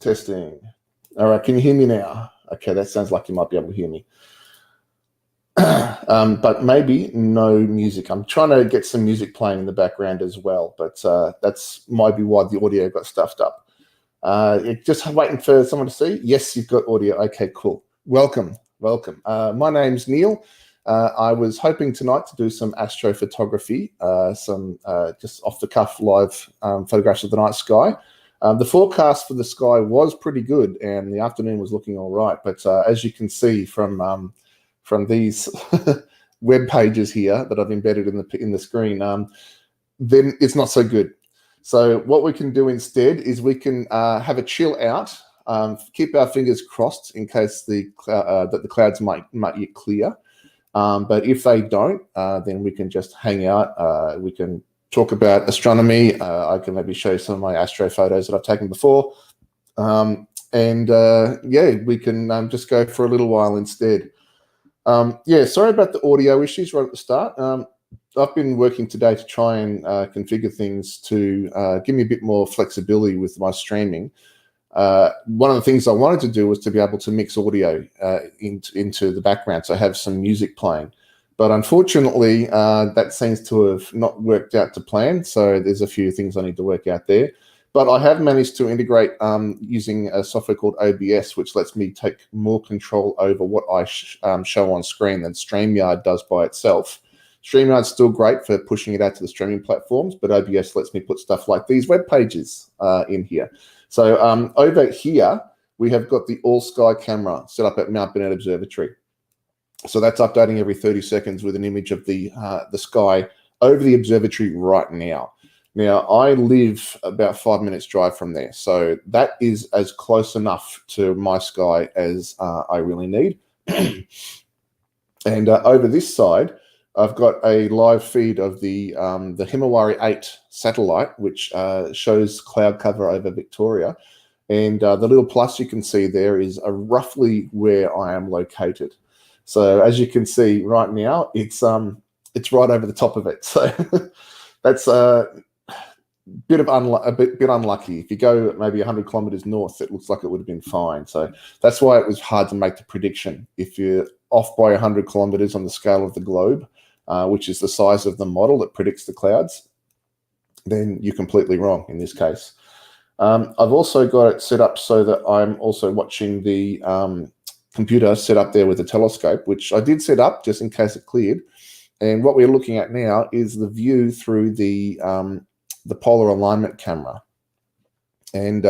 Testing. All right, can you hear me now? Okay, that sounds like you might be able to hear me. But maybe no music. I'm trying to get some music playing in the background as well, but that's might be why the audio got stuffed up. Just waiting for someone to see. Yes, you've got audio. Okay, cool. Welcome. My name's Neil. I was hoping tonight to do some astrophotography, some just off-the-cuff live photographs of the night sky. The forecast for the sky was pretty good, and the afternoon was looking all right. But as you can see from these web pages here that I've embedded in the screen, then it's not so good. So what we can do instead is we can have a chill out, keep our fingers crossed in case that the clouds might get clear. But if they don't, then we can just hang out. We can talk about astronomy. I can maybe show you some of my astro photos that I've taken before. Yeah, we can just go for a little while instead. Yeah, sorry about the audio issues right at the start. I've been working today to try and configure things to give me a bit more flexibility with my streaming. One of the things I wanted to do was to be able to mix audio into the background, so I have some music playing. But unfortunately, that seems to have not worked out to plan, so there's a few things I need to work out there. But I have managed to integrate using a software called OBS, which lets me take more control over what I show on screen than StreamYard does by itself. StreamYard's still great for pushing it out to the streaming platforms, but OBS lets me put stuff like these web pages in here. So over here, we have got the all-sky camera set up at Mount Bennett Observatory. So that's updating every 30 seconds with an image of the sky over the observatory right now. Now, I live about 5 minutes drive from there, so that is as close enough to my sky as I really need. And over this side, I've got a live feed of the Himawari 8 satellite, which shows cloud cover over Victoria. And the little plus you can see there is roughly where I am located. So as you can see right now, it's right over the top of it. So that's a bit unlucky. If you go maybe 100 kilometers north, it looks like it would have been fine. So that's why it was hard to make the prediction. If you're off by 100 kilometers on the scale of the globe, which is the size of the model that predicts the clouds, then you're completely wrong in this case. I've also got it set up so that I'm also watching the computer set up there with a telescope, which I did set up just in case it cleared. And what we're looking at now is the view through the polar alignment camera. And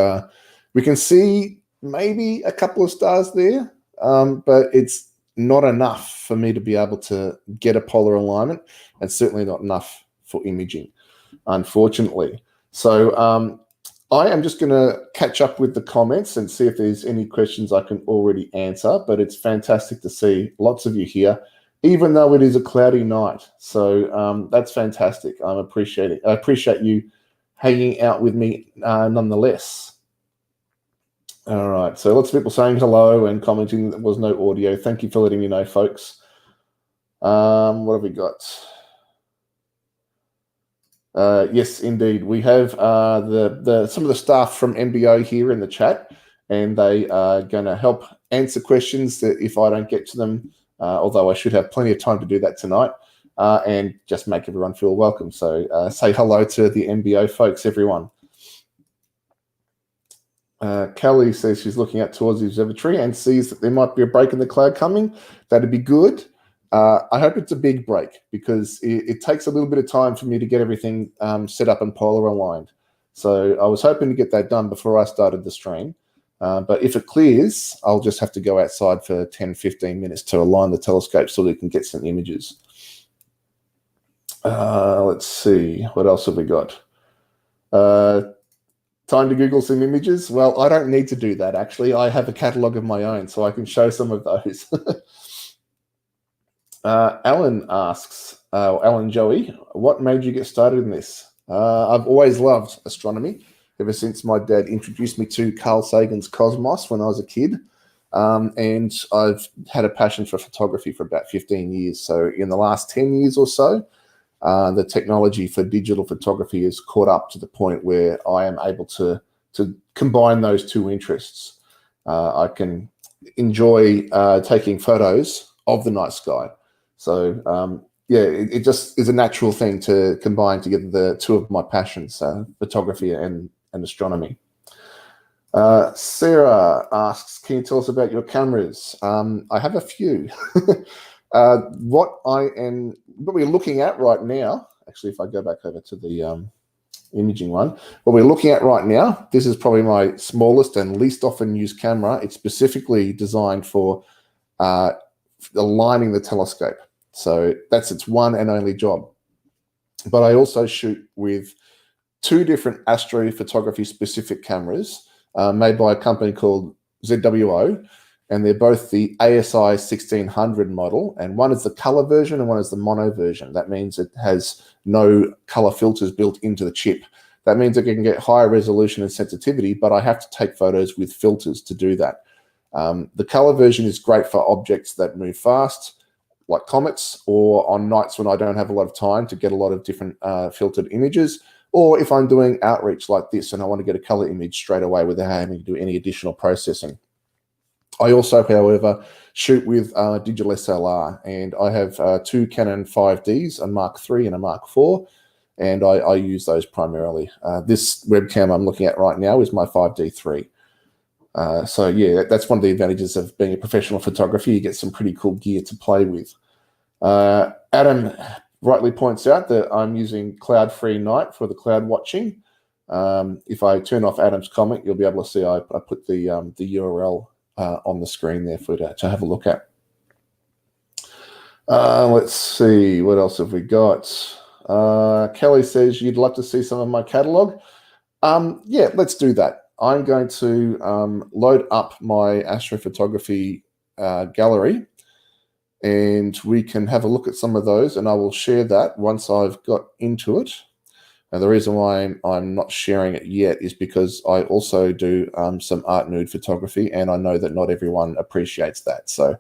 we can see maybe a couple of stars there, but it's not enough for me to be able to get a polar alignment, and certainly not enough for imaging, unfortunately. So I am just going to catch up with the comments and see if there's any questions I can already answer, but it's fantastic to see lots of you here, even though it is a cloudy night. So that's fantastic. I appreciate you hanging out with me nonetheless. All right, so lots of people saying hello and commenting that there was no audio. Thank you for letting me know, folks. What have we got? Yes, indeed. We have some of the staff from MBO here in the chat, and they are going to help answer questions that if I don't get to them, although I should have plenty of time to do that tonight, and just make everyone feel welcome. So say hello to the MBO folks, everyone. Kelly says she's looking out towards the observatory and sees that there might be a break in the cloud coming. That'd be good. I hope it's a big break, because it takes a little bit of time for me to get everything set up and polar aligned. So I was hoping to get that done before I started the stream. But if it clears, I'll just have to go outside for 10, 15 minutes to align the telescope so we can get some images. Let's see, what else have we got? Time to Google some images. Well, I don't need to do that, actually. I have a catalog of my own, so I can show some of those. Alan asks, Alan Joey, what made you get started in this? I've always loved astronomy ever since my dad introduced me to Carl Sagan's Cosmos when I was a kid. And I've had a passion for photography for about 15 years. So in the last 10 years or so, the technology for digital photography has caught up to the point where I am able to to combine those two interests. I can enjoy taking photos of the night sky. So yeah, it just is a natural thing to combine together the two of my passions, photography and astronomy. Sarah asks, can you tell us about your cameras? I have a few. What we're looking at right now, actually, if I go back over to the imaging one, what we're looking at right now, this is probably my smallest and least often used camera. It's specifically designed for aligning the telescope. So that's its one and only job. But I also shoot with two different astrophotography specific cameras made by a company called ZWO, and they're both the ASI 1600 model, and one is the color version and one is the mono version. That means it has no color filters built into the chip. That means it can get higher resolution and sensitivity, but I have to take photos with filters to do that. The color version is great for objects that move fast, like comets, or on nights when I don't have a lot of time to get a lot of different filtered images, or if I'm doing outreach like this and I want to get a color image straight away without having to do any additional processing. I also, however, shoot with digital SLR, and I have two Canon 5Ds, a Mark III and a Mark IV, and I use those primarily. This webcam I'm looking at right now is my 5D3. So yeah, that's one of the advantages of being a professional photographer. You get some pretty cool gear to play with. Adam rightly points out that I'm using cloud-free night for the cloud watching. If I turn off Adam's comment, you'll be able to see I put the URL on the screen there for you to have a look at. Let's see, what else have we got? Kelly says you'd love to see some of my catalog. Yeah, let's do that. I'm going to load up my astrophotography gallery, and we can have a look at some of those, and I will share that once I've got into it. And the reason why I'm not sharing it yet is because I also do some art nude photography, and I know that not everyone appreciates that. So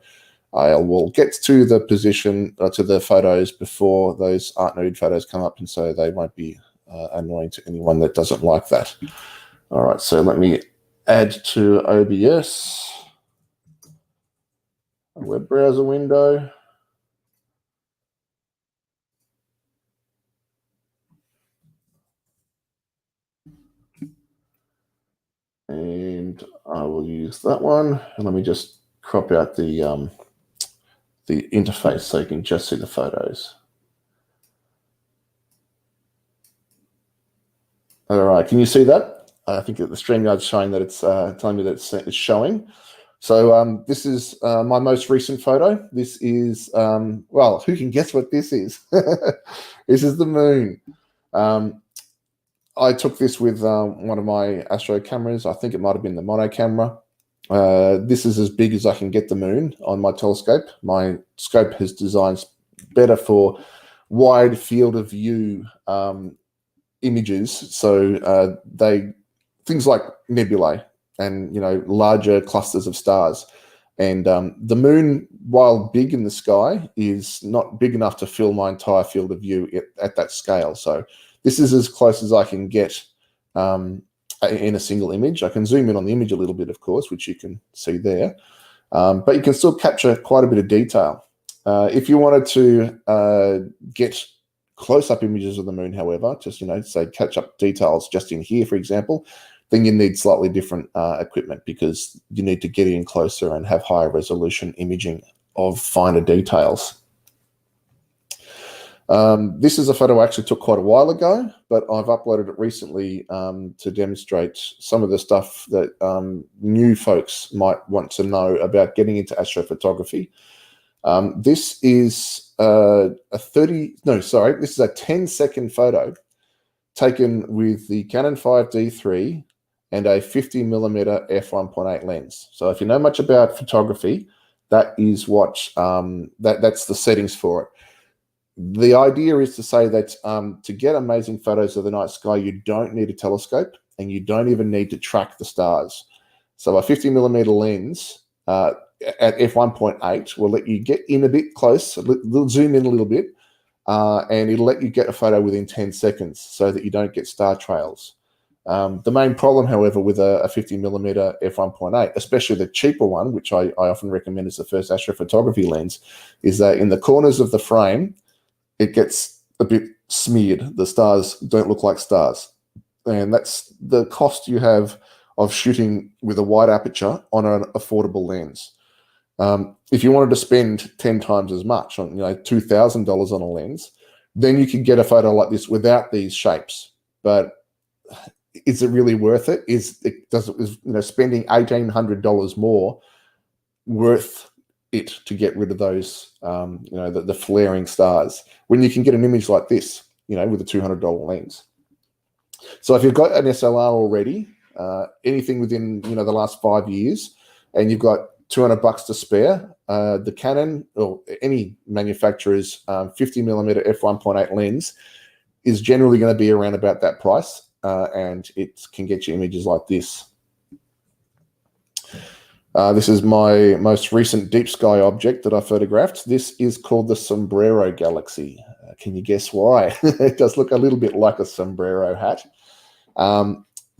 I will get to the position, to the photos before those art nude photos come up, and so they won't be annoying to anyone that doesn't like that. All right, so let me add to OBS, a web browser window. And I will use that one. And let me just crop out the interface so you can just see the photos. All right, can you see that? I think that the StreamYard's showing that it's telling me that it's showing. So this is my most recent photo. This is, well, who can guess what this is? This is the moon. I took this with one of my Astro cameras. I think it might have been the mono camera. This is as big as I can get the moon on my telescope. My scope has designed better for wide field of view images. So things like nebulae and larger clusters of stars. And the moon, while big in the sky, is not big enough to fill my entire field of view at that scale. So this is as close as I can get in a single image. I can zoom in on the image a little bit, of course, which you can see there. But you can still capture quite a bit of detail. If you wanted to get close-up images of the moon, however, just, say catch up details just in here, for example, then you need slightly different equipment because you need to get in closer and have higher resolution imaging of finer details. This is a photo I actually took quite a while ago, but I've uploaded it recently to demonstrate some of the stuff that new folks might want to know about getting into astrophotography. This is this is a 10-second photo taken with the Canon 5D3 and a 50mm f1.8 lens. So if you know much about photography, that is what that's the settings for it. The idea is to say that to get amazing photos of the night sky, you don't need a telescope and you don't even need to track the stars. So a 50mm lens at f1.8 will let you get in a bit close, zoom in a little bit, and it'll let you get a photo within 10 seconds so that you don't get star trails. The main problem, however, with a 50mm f1.8, especially the cheaper one, which I often recommend as the first astrophotography lens, is that in the corners of the frame, it gets a bit smeared. The stars don't look like stars. And that's the cost you have of shooting with a wide aperture on an affordable lens. If you wanted to spend 10 times as much on, $2,000 on a lens, then you could get a photo like this without these shapes. But is it really worth it? Is spending $1,800 more worth it to get rid of those, the flaring stars, when you can get an image like this, with a $200 lens? So if you've got an SLR already, anything within, the last 5 years, and you've got $200 to spare, the Canon or any manufacturer's 50mm f1.8 lens is generally going to be around about that price. And it can get you images like this. This is my most recent deep sky object that I photographed. This is called the Sombrero Galaxy. Can you guess why? It does look a little bit like a sombrero hat.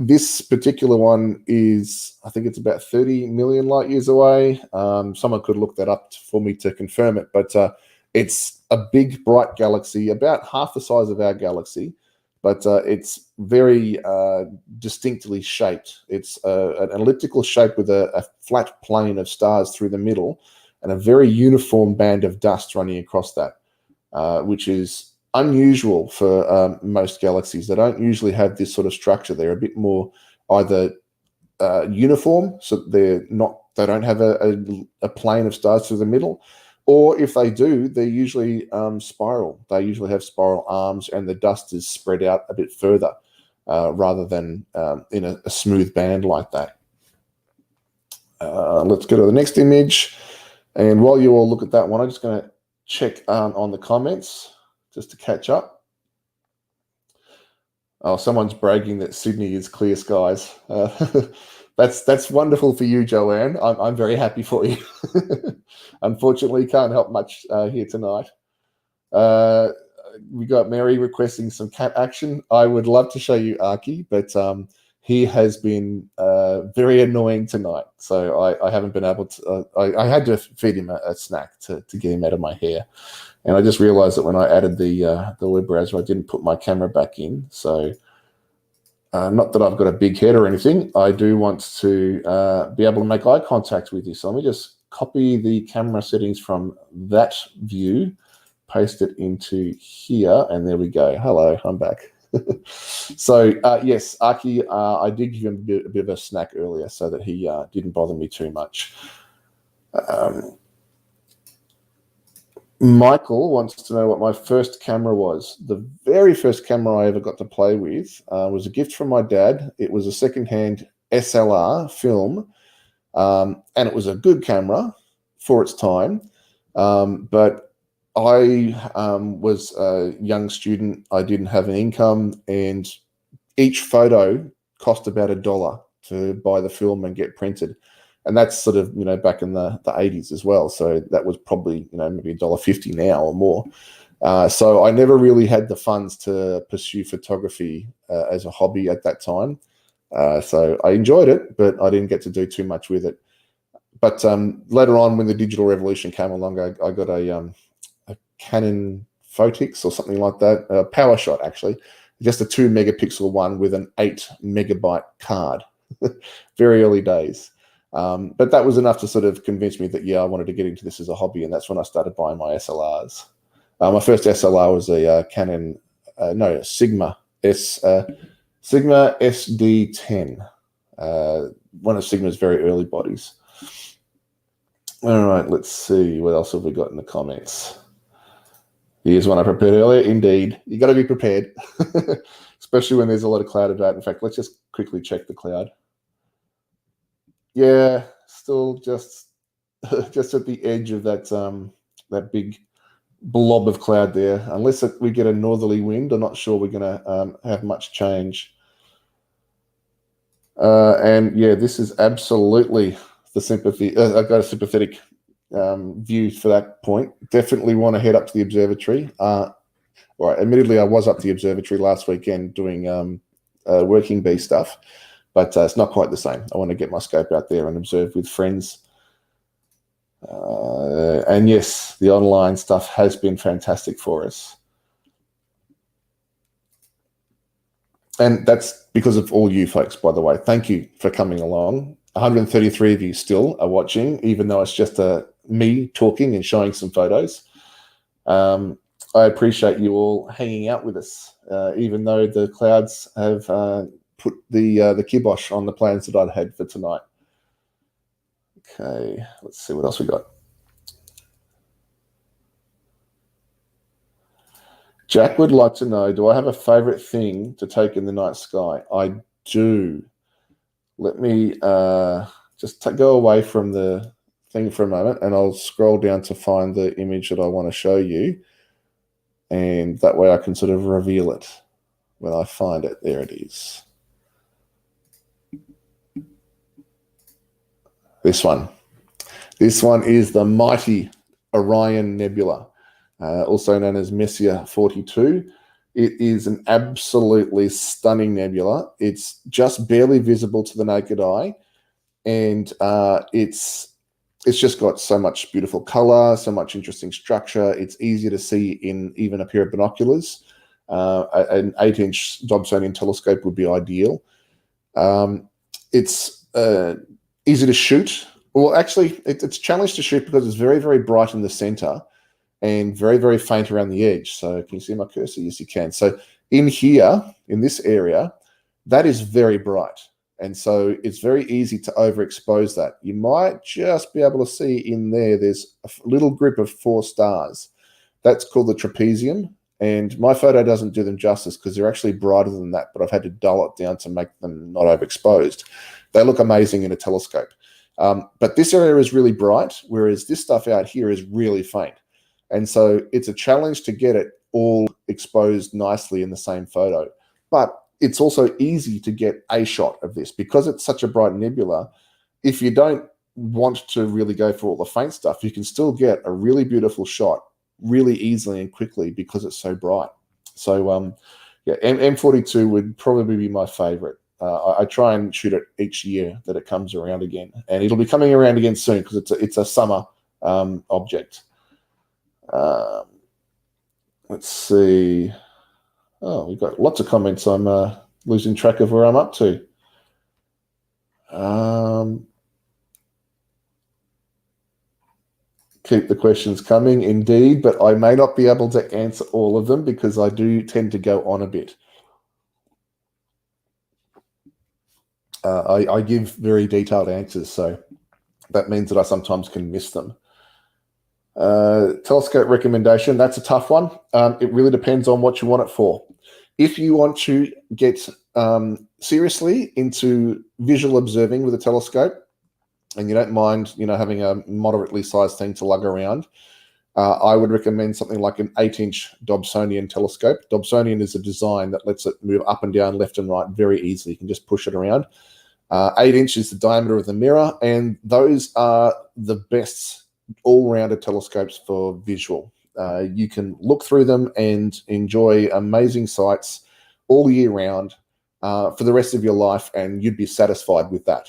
This particular one is, I think it's about 30 million light years away. Someone could look that up for me to confirm it, but it's a big, bright galaxy, about half the size of our galaxy. But it's very distinctly shaped. It's an elliptical shape with a flat plane of stars through the middle and a very uniform band of dust running across that, which is unusual for most galaxies. They don't usually have this sort of structure. They're a bit more either uniform, so they don't have a plane of stars through the middle, or if they do, they're usually spiral. They usually have spiral arms, and the dust is spread out a bit further rather than in a smooth band like that. Let's go to the next image. And while you all look at that one, I'm just going to check on the comments just to catch up. Oh, someone's bragging that Sydney is clear skies. That's wonderful for you, Joanne. I'm very happy for you. Unfortunately, can't help much here tonight. We got Mary requesting some cat action. I would love to show you Arky, but he has been very annoying tonight. So I haven't been able to. I had to feed him a snack to get him out of my hair. And I just realized that when I added the web browser, I didn't put my camera back in. So not that I've got a big head or anything. I do want to be able to make eye contact with you. So let me just copy the camera settings from that view, paste it into here, and there we go. Hello, I'm back. So yes, Arky, I did give him a bit of a snack earlier so that he didn't bother me too much. Michael wants to know what my first camera was. The very first camera I ever got to play with was a gift from my dad. It was a secondhand SLR film, and it was a good camera for its time. But I was a young student. I didn't have an income, and each photo cost about $1 to buy the film and get printed. And that's sort of, back in the 80s as well. So that was probably, maybe $1.50 now or more. So I never really had the funds to pursue photography as a hobby at that time. So I enjoyed it, but I didn't get to do too much with it. But later on, when the digital revolution came along, I got a Canon Photix or something like that, a PowerShot actually, just a 2 megapixel one with an 8 megabyte card. Very early days. But that was enough to sort of convince me that, I wanted to get into this as a hobby, and that's when I started buying my SLRs. My first SLR was a Canon, Sigma SD10, one of Sigma's very early bodies. All right, let's see. What else have we got in the comments? Here's one I prepared earlier. Indeed, you got to be prepared, especially when there's a lot of cloud about. In fact, let's just quickly check the cloud. Yeah, still just at the edge of that big blob of cloud there. Unless we get a northerly wind, I'm not sure we're going to have much change. And yeah, this is absolutely the sympathy. I've got a sympathetic view for that point. Definitely want to head up to the observatory. Well, admittedly, I was up to the observatory last weekend doing working bee stuff, but it's not quite the same. I want to get my scope out there and observe with friends. And yes, the online stuff has been fantastic for us. And that's because of all you folks, by the way. Thank you for coming along. 133 of you still are watching, even though it's just me talking and showing some photos. I appreciate you all hanging out with us, even though the clouds have put the kibosh on the plans that I'd had for tonight. Okay, let's see what else we got. Jack would like to know, do I have a favorite thing to take in the night sky? I do. Let me just go away from the thing for a moment, and I'll scroll down to find the image that I want to show you. And that way I can sort of reveal it when I find it. There it is. This one. This one is the mighty Orion Nebula, also known as Messier 42. It is an absolutely stunning nebula. It's just barely visible to the naked eye, and it's just got so much beautiful color, so much interesting structure. It's easy to see in even a pair of binoculars. An 8-inch Dobsonian telescope would be ideal. It's easy to shoot. Well, actually, it's challenged to shoot because it's very, very bright in the center and very, very faint around the edge. So can you see my cursor? Yes, you can. So in here, in this area, that is very bright. And so it's very easy to overexpose that. You might just be able to see in there, there's a little group of 4 stars. That's called the trapezium. And my photo doesn't do them justice because they're actually brighter than that, but I've had to dull it down to make them not overexposed. They look amazing in a telescope. But this area is really bright, whereas this stuff out here is really faint. And so it's a challenge to get it all exposed nicely in the same photo. But it's also easy to get a shot of this because it's such a bright nebula. If you don't want to really go for all the faint stuff, you can still get a really beautiful shot really easily and quickly because it's so bright. So yeah, M42 would probably be my favorite. I try and shoot it each year that it comes around again, and it'll be coming around again soon because it's a summer object. Let's see. Oh, we've got lots of comments. I'm losing track of where I'm up to. Keep the questions coming, indeed, but I may not be able to answer all of them because I do tend to go on a bit. I give very detailed answers, so that means that I sometimes can miss them. Telescope recommendation, that's a tough one. It really depends on what you want it for. If you want to get seriously into visual observing with a telescope, and you don't mind, having a moderately sized thing to lug around, I would recommend something like an 8-inch Dobsonian telescope. Dobsonian is a design that lets it move up and down, left and right very easily. You can just push it around. 8-inch is the diameter of the mirror, and those are the best all-rounded telescopes for visual. You can look through them and enjoy amazing sights all year round for the rest of your life, and you'd be satisfied with that.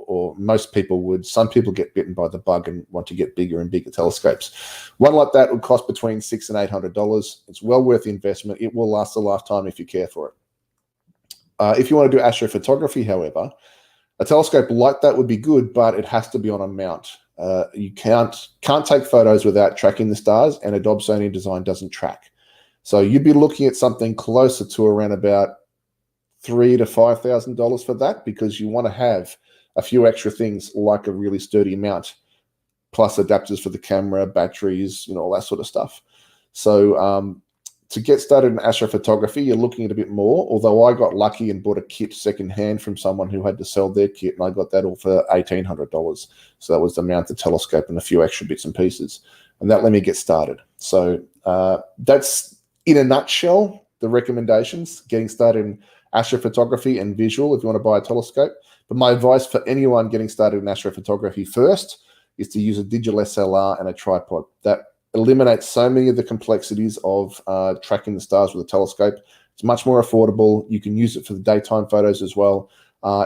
Or most people would. Some people get bitten by the bug and want to get bigger and bigger telescopes. One like that would cost between $600 and $800. It's well worth the investment. It will last a lifetime if you care for it. If you want to do astrophotography, however, a telescope like that would be good, but it has to be on a mount. You can't take photos without tracking the stars, and a Dobsonian design doesn't track. So you'd be looking at something closer to around about $3,000 to $5,000 for that, because you want to have a few extra things like a really sturdy mount, plus adapters for the camera, batteries, all that sort of stuff. So to get started in astrophotography, you're looking at a bit more, although I got lucky and bought a kit secondhand from someone who had to sell their kit, and I got that all for $1,800. So that was the mount, the telescope, and a few extra bits and pieces. And that let me get started. So that's, in a nutshell, the recommendations, getting started in astrophotography and visual if you want to buy a telescope. But my advice for anyone getting started in astrophotography first is to use a digital SLR and a tripod. That eliminates so many of the complexities of tracking the stars with a telescope It's much more affordable. You can use it for the daytime photos as well.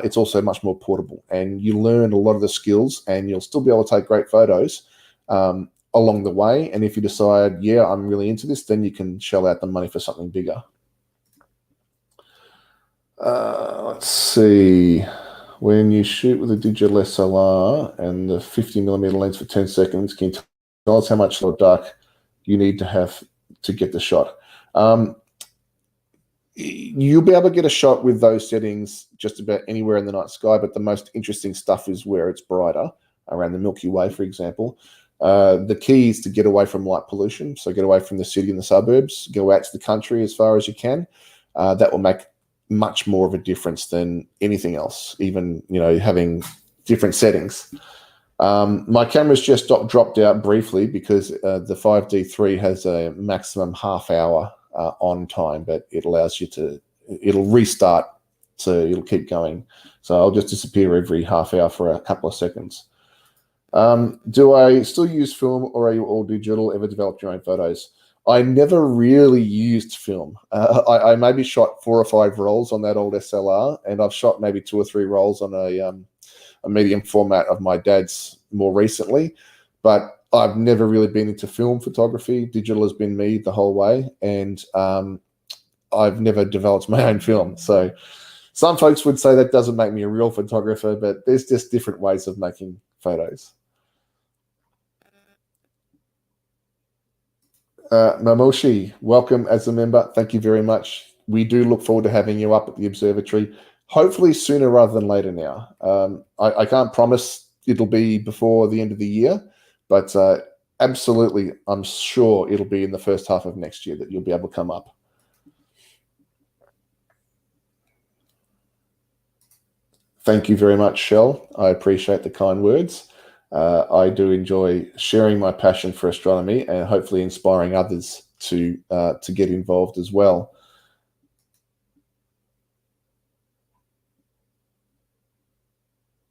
It's also much more portable, and you learn a lot of the skills, and you'll still be able to take great photos along the way. And if you decide, yeah, I'm really into this, then you can shell out the money for something bigger. Let's see. When you shoot with a digital SLR and the 50mm lens for 10 seconds, can you tell us how much dark you need to have to get the shot? You'll be able to get a shot with those settings just about anywhere in the night sky, but the most interesting stuff is where it's brighter, around the Milky Way, for example. The key is to get away from light pollution, so get away from the city and the suburbs, go out to the country as far as you can. That will make much more of a difference than anything else, even having different settings. My camera's just dropped out briefly because the 5D3 has a maximum half hour on time, but it allows you it'll restart, so it'll keep going. So I'll just disappear every half hour for a couple of seconds. Do I still use film, or are you all digital? Ever developed your own photos? I never really used film. I maybe shot 4 or 5 rolls on that old SLR, and I've shot maybe 2 or 3 rolls on a medium format of my dad's more recently, but I've never really been into film photography. Digital has been me the whole way, and I've never developed my own film. So some folks would say that doesn't make me a real photographer, but there's just different ways of making photos. Mamoshi, welcome as a member. Thank you very much. We do look forward to having you up at the observatory, hopefully sooner rather than later now. I can't promise it'll be before the end of the year, but absolutely, I'm sure it'll be in the first half of next year that you'll be able to come up. Thank you very much, Shell. I appreciate the kind words. I do enjoy sharing my passion for astronomy and hopefully inspiring others to get involved as well.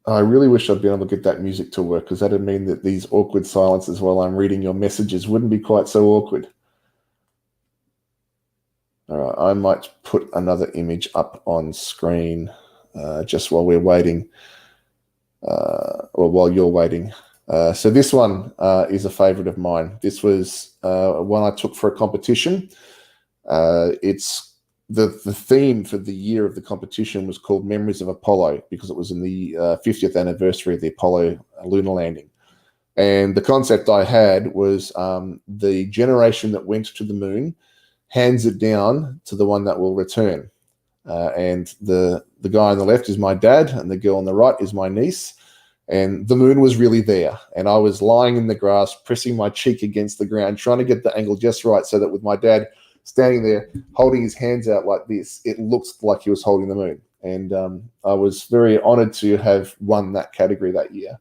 I really wish I'd been able to get that music to work, because that'd mean that these awkward silences while I'm reading your messages wouldn't be quite so awkward. All right, I might put another image up on screen just while we're waiting. Or while you're waiting. So this one is a favorite of mine. This was one I took for a competition. It's the theme for the year of the competition was called Memories of Apollo, because it was in the 50th anniversary of the Apollo lunar landing. And the concept I had was the generation that went to the moon hands it down to the one that will return. And the guy on the left is my dad, and the girl on the right is my niece. And the moon was really there, and I was lying in the grass, pressing my cheek against the ground, trying to get the angle just right, so that with my dad standing there holding his hands out like this, it looks like he was holding the moon. And I was very honored to have won that category that year.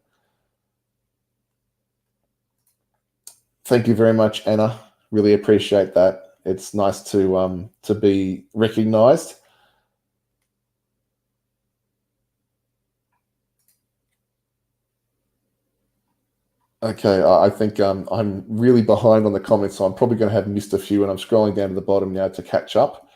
Thank you very much, Anna. Really appreciate that. It's nice to be recognized. Okay, I think I'm really behind on the comments, so I'm probably going to have missed a few, and I'm scrolling down to the bottom now to catch up.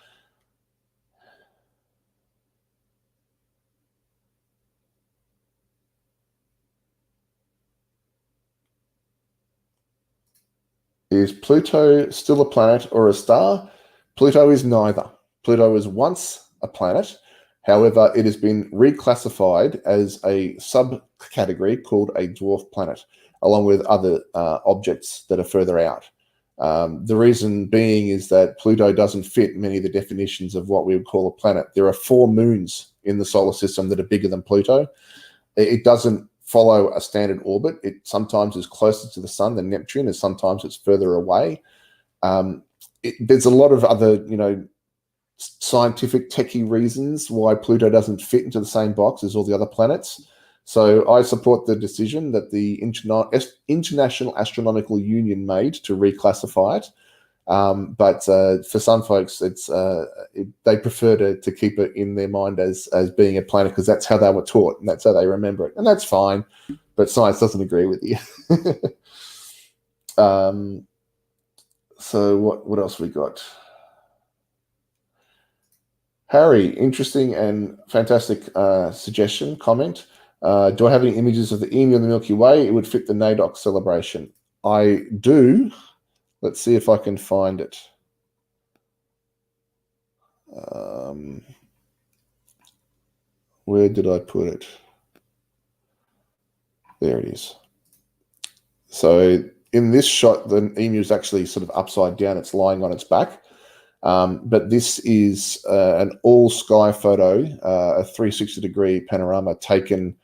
Is Pluto still a planet or a star? Pluto is neither. Pluto was once a planet. However, it has been reclassified as a subcategory called a dwarf planet, along with other objects that are further out. The reason being is that Pluto doesn't fit many of the definitions of what we would call a planet. There are 4 moons in the solar system that are bigger than Pluto. It doesn't follow a standard orbit. It sometimes is closer to the sun than Neptune, and sometimes it's further away. There's a lot of other, scientific techie reasons why Pluto doesn't fit into the same box as all the other planets. So I support the decision that the International Astronomical Union made to reclassify it. But for some folks, they prefer to keep it in their mind as being a planet, because that's how they were taught and that's how they remember it. And that's fine, but science doesn't agree with you. So what else we got? Harry, interesting and fantastic suggestion, comment. Do I have any images of the emu in the Milky Way? It would fit the NAIDOC celebration. I do. Let's see if I can find it. Where did I put it? There it is. So in this shot, the emu is actually sort of upside down. It's lying on its back. But this is an all-sky photo, a 360-degree panorama taken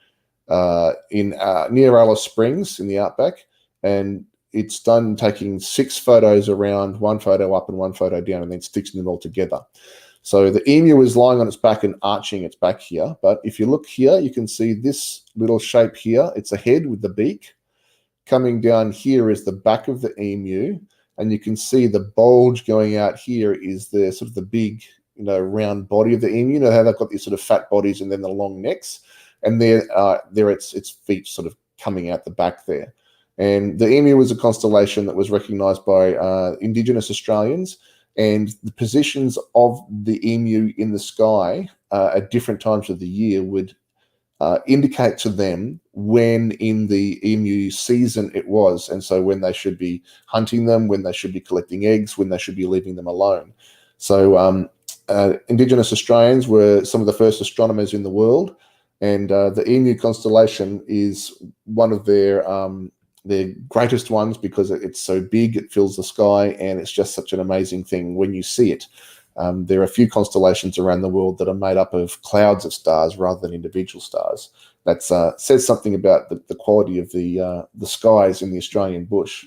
near Alice Springs in the outback. And it's done taking 6 photos around, 1 photo up and 1 photo down, and then stitching them all together. So the emu is lying on its back and arching its back here. But if you look here, you can see this little shape here. It's a head with the beak. Coming down here is the back of the emu. And you can see the bulge going out here is the sort of the big, round body of the emu. You know how they've got these sort of fat bodies and then the long necks. And there its feet sort of coming out the back there. And the emu was a constellation that was recognised by Indigenous Australians. And the positions of the emu in the sky at different times of the year would indicate to them when in the emu season it was. And so when they should be hunting them, when they should be collecting eggs, when they should be leaving them alone. So Indigenous Australians were some of the first astronomers in the world. And the emu constellation is one of their greatest ones because it's so big, it fills the sky, and it's just such an amazing thing when you see it. There are a few constellations around the world that are made up of clouds of stars rather than individual stars. That says something about the quality of the skies in the Australian bush.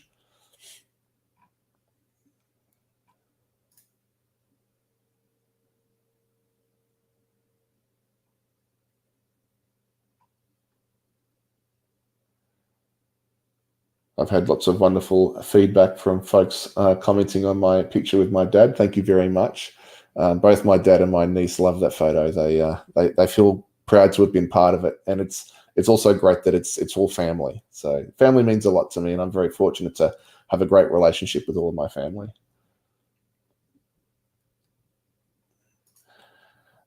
I've had lots of wonderful feedback from folks commenting on my picture with my dad. Thank you very much. Both my dad and my niece love that photo. They feel proud to have been part of it, and it's also great that it's all family. So family means a lot to me, and I'm very fortunate to have a great relationship with all of my family.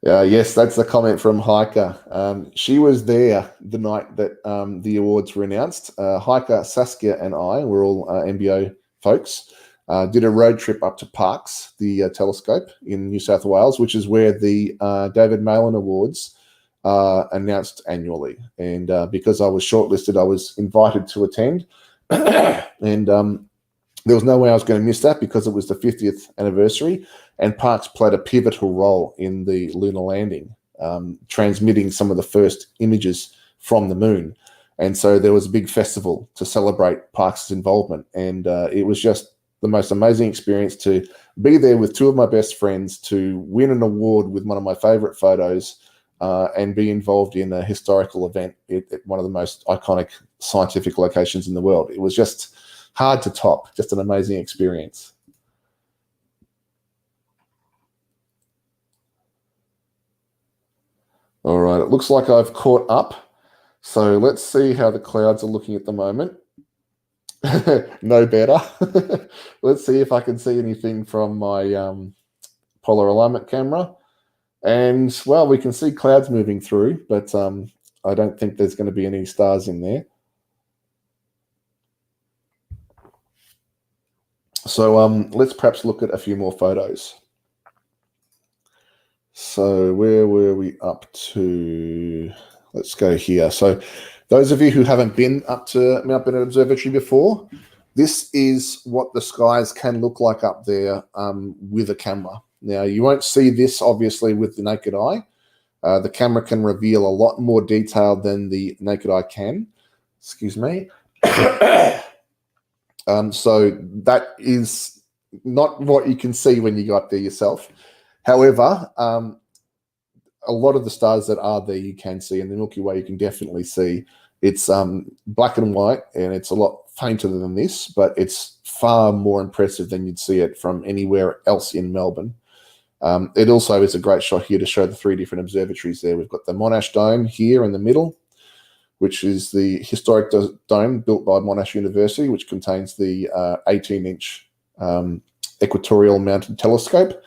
Yes, that's the comment from Heike. She was there the night that the awards were announced. Heike, Saskia, and I were all MBO folks. Did a road trip up to Parkes, the telescope in New South Wales, which is where the David Malin Awards are announced annually. And because I was shortlisted, I was invited to attend. And there was no way I was going to miss that because it was the 50th anniversary, and Parkes played a pivotal role in the lunar landing, transmitting some of the first images from the moon. And so there was a big festival to celebrate Parkes' involvement. And it was just the most amazing experience to be there with 2 of my best friends, to win an award with one of my favorite photos, and be involved in a historical event at one of the most iconic scientific locations in the world. It was just hard to top, just an amazing experience. All right, it looks like I've caught up. So let's see how the clouds are looking at the moment. No better. Let's see if I can see anything from my polar alignment camera. And, well, we can see clouds moving through, but I don't think there's going to be any stars in there. So let's perhaps look at a few more photos. So where were we up to? Let's go here. So those of you who haven't been up to Mount Bennett Observatory before, this is what the skies can look like up there with a camera. Now, you won't see this, obviously, with the naked eye. The camera can reveal a lot more detail than the naked eye can. Excuse me. So that is not what you can see when you go up there yourself. However, a lot of the stars that are there you can see, and the Milky Way you can definitely see. It's black and white, and it's a lot fainter than this, but it's far more impressive than you'd see it from anywhere else in Melbourne. It also is a great shot here to show the 3 different observatories there. We've got the Monash Dome here in the middle, which is the historic dome built by Monash University, which contains the 18-inch equatorial mounted telescope.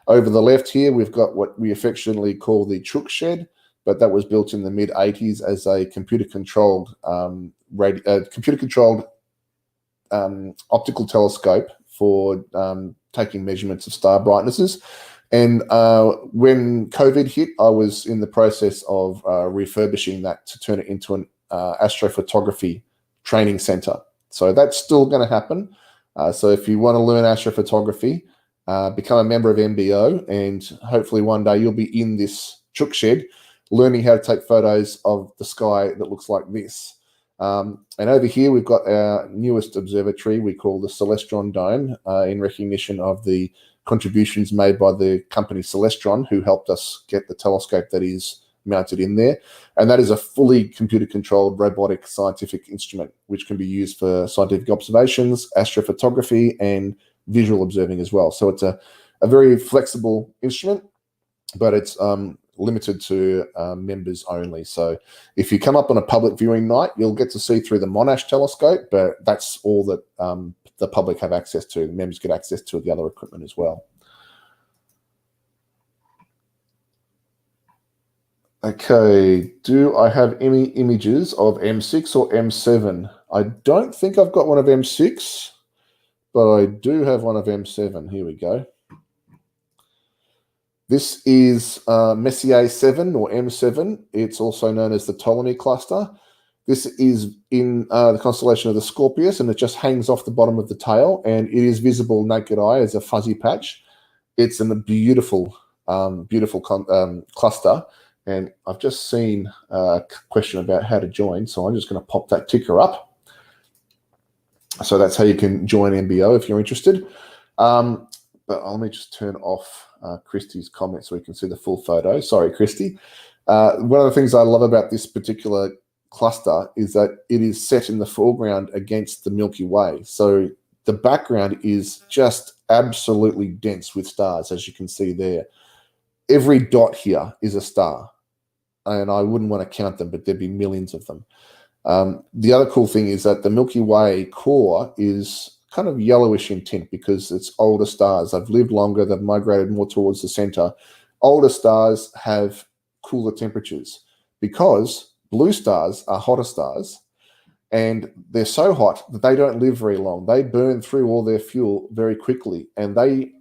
Over the left here, we've got what we affectionately call the Chook Shed, but that was built in the mid-80s as a computer-controlled optical telescope for taking measurements of star brightnesses. And when COVID hit, I was in the process of refurbishing that to turn it into an astrophotography training center. So that's still going to happen. So if you want to learn astrophotography, become a member of MBO, and hopefully one day you'll be in this chook shed learning how to take photos of the sky that looks like this. And over here, we've got our newest observatory we call the Celestron Dome, in recognition of the contributions made by the company Celestron, who helped us get the telescope that is mounted in there. And that is a fully computer-controlled robotic scientific instrument, which can be used for scientific observations, astrophotography, and visual observing as well. So it's a very flexible instrument, but it's limited to members only. So if you come up on a public viewing night, you'll get to see through the Monash telescope, but that's all that the public have access to. The members get access to the other equipment as well. Okay, do I have any images of M6 or M7? I don't think I've got one of M6, but I do have one of M7. Here we go. This is Messier 7 or M7. It's also known as the Ptolemy cluster. This is in the constellation of the Scorpius, and it just hangs off the bottom of the tail, and it is visible naked eye as a fuzzy patch. It's a beautiful, beautiful cluster, and I've just seen a question about how to join, so I'm just going to pop that ticker up. So that's how you can join MBO if you're interested. But let me just turn off Christy's comment so we can see the full photo. Sorry, Christy. One of the things I love about this particular cluster is that it is set in the foreground against the Milky Way. So the background is just absolutely dense with stars, as you can see there. Every dot here is a star, and I wouldn't want to count them, but there'd be millions of them. The other cool thing is that the Milky Way core is kind of yellowish in tint because it's older stars. They've lived longer. They've migrated more towards the center. Older stars have cooler temperatures because blue stars are hotter stars, and they're so hot that they don't live very long. They burn through all their fuel very quickly, and they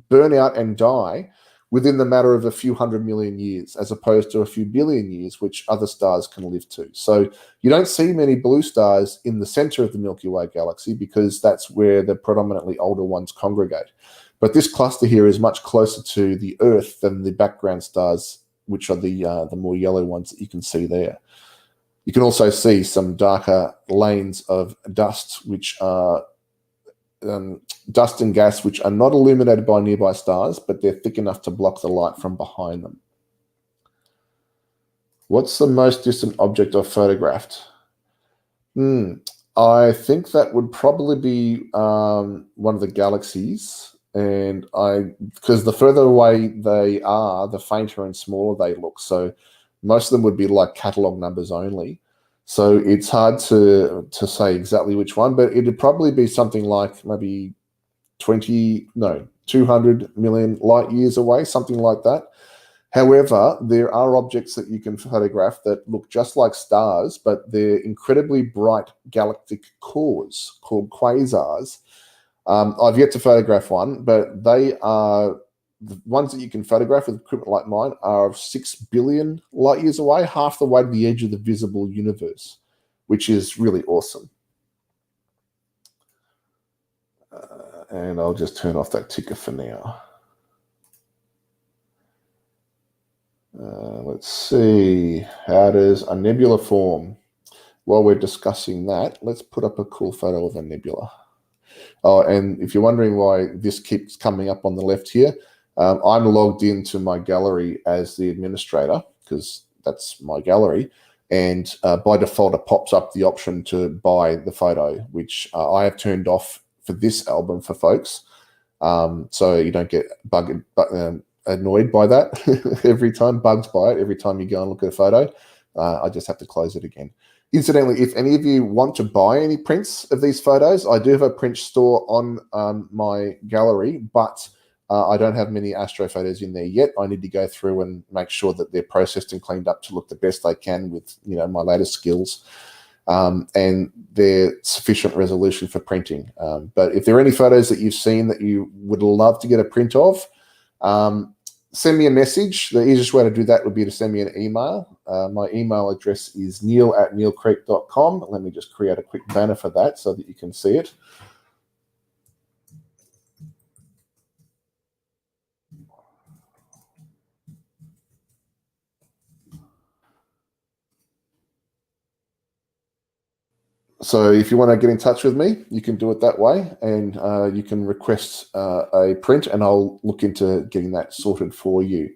burn out and die within the matter of a few 100 million years, as opposed to a few billion years, which other stars can live to. So you don't see many blue stars in the center of the Milky Way galaxy because that's where the predominantly older ones congregate. But this cluster here is much closer to the Earth than the background stars, which are the more yellow ones that you can see there. You can also see some darker lanes of dust, which are dust and gas, which are not illuminated by nearby stars, but they're thick enough to block the light from behind them. What's the most distant object I've photographed? I think that would probably be one of the galaxies, and because the further away they are, the fainter and smaller they look. So most of them would be like catalog numbers only. So it's hard to say exactly which one, but it'd probably be something like maybe 200 million light years away, something like that. However, there are objects that you can photograph that look just like stars, but they're incredibly bright galactic cores called quasars. I've yet to photograph one, but they are the ones that you can photograph with equipment like mine are 6 billion light years away, half the way to the edge of the visible universe, which is really awesome. And I'll just turn off that ticker for now. Let's see. How does a nebula form? While we're discussing that, let's put up a cool photo of a nebula. Oh, and if you're wondering why this keeps coming up on the left here, I'm logged into my gallery as the administrator because that's my gallery. And by default, it pops up the option to buy the photo, which I have turned off for this album for folks. So you don't get annoyed by that every time, bugged by it every time you go and look at a photo. I just have to close it again. Incidentally, if any of you want to buy any prints of these photos, I do have a print store on my gallery, but I don't have many astro photos in there yet. I need to go through and make sure that they're processed and cleaned up to look the best they can with, you know, my latest skills, and they're sufficient resolution for printing. But if there are any photos that you've seen that you would love to get a print of, send me a message. The easiest way to do that would be to send me an email. My email address is neil@neilcreek.com. Let me just create a quick banner for that so that you can see it. So if you want to get in touch with me, you can do it that way, and you can request a print, and I'll look into getting that sorted for you.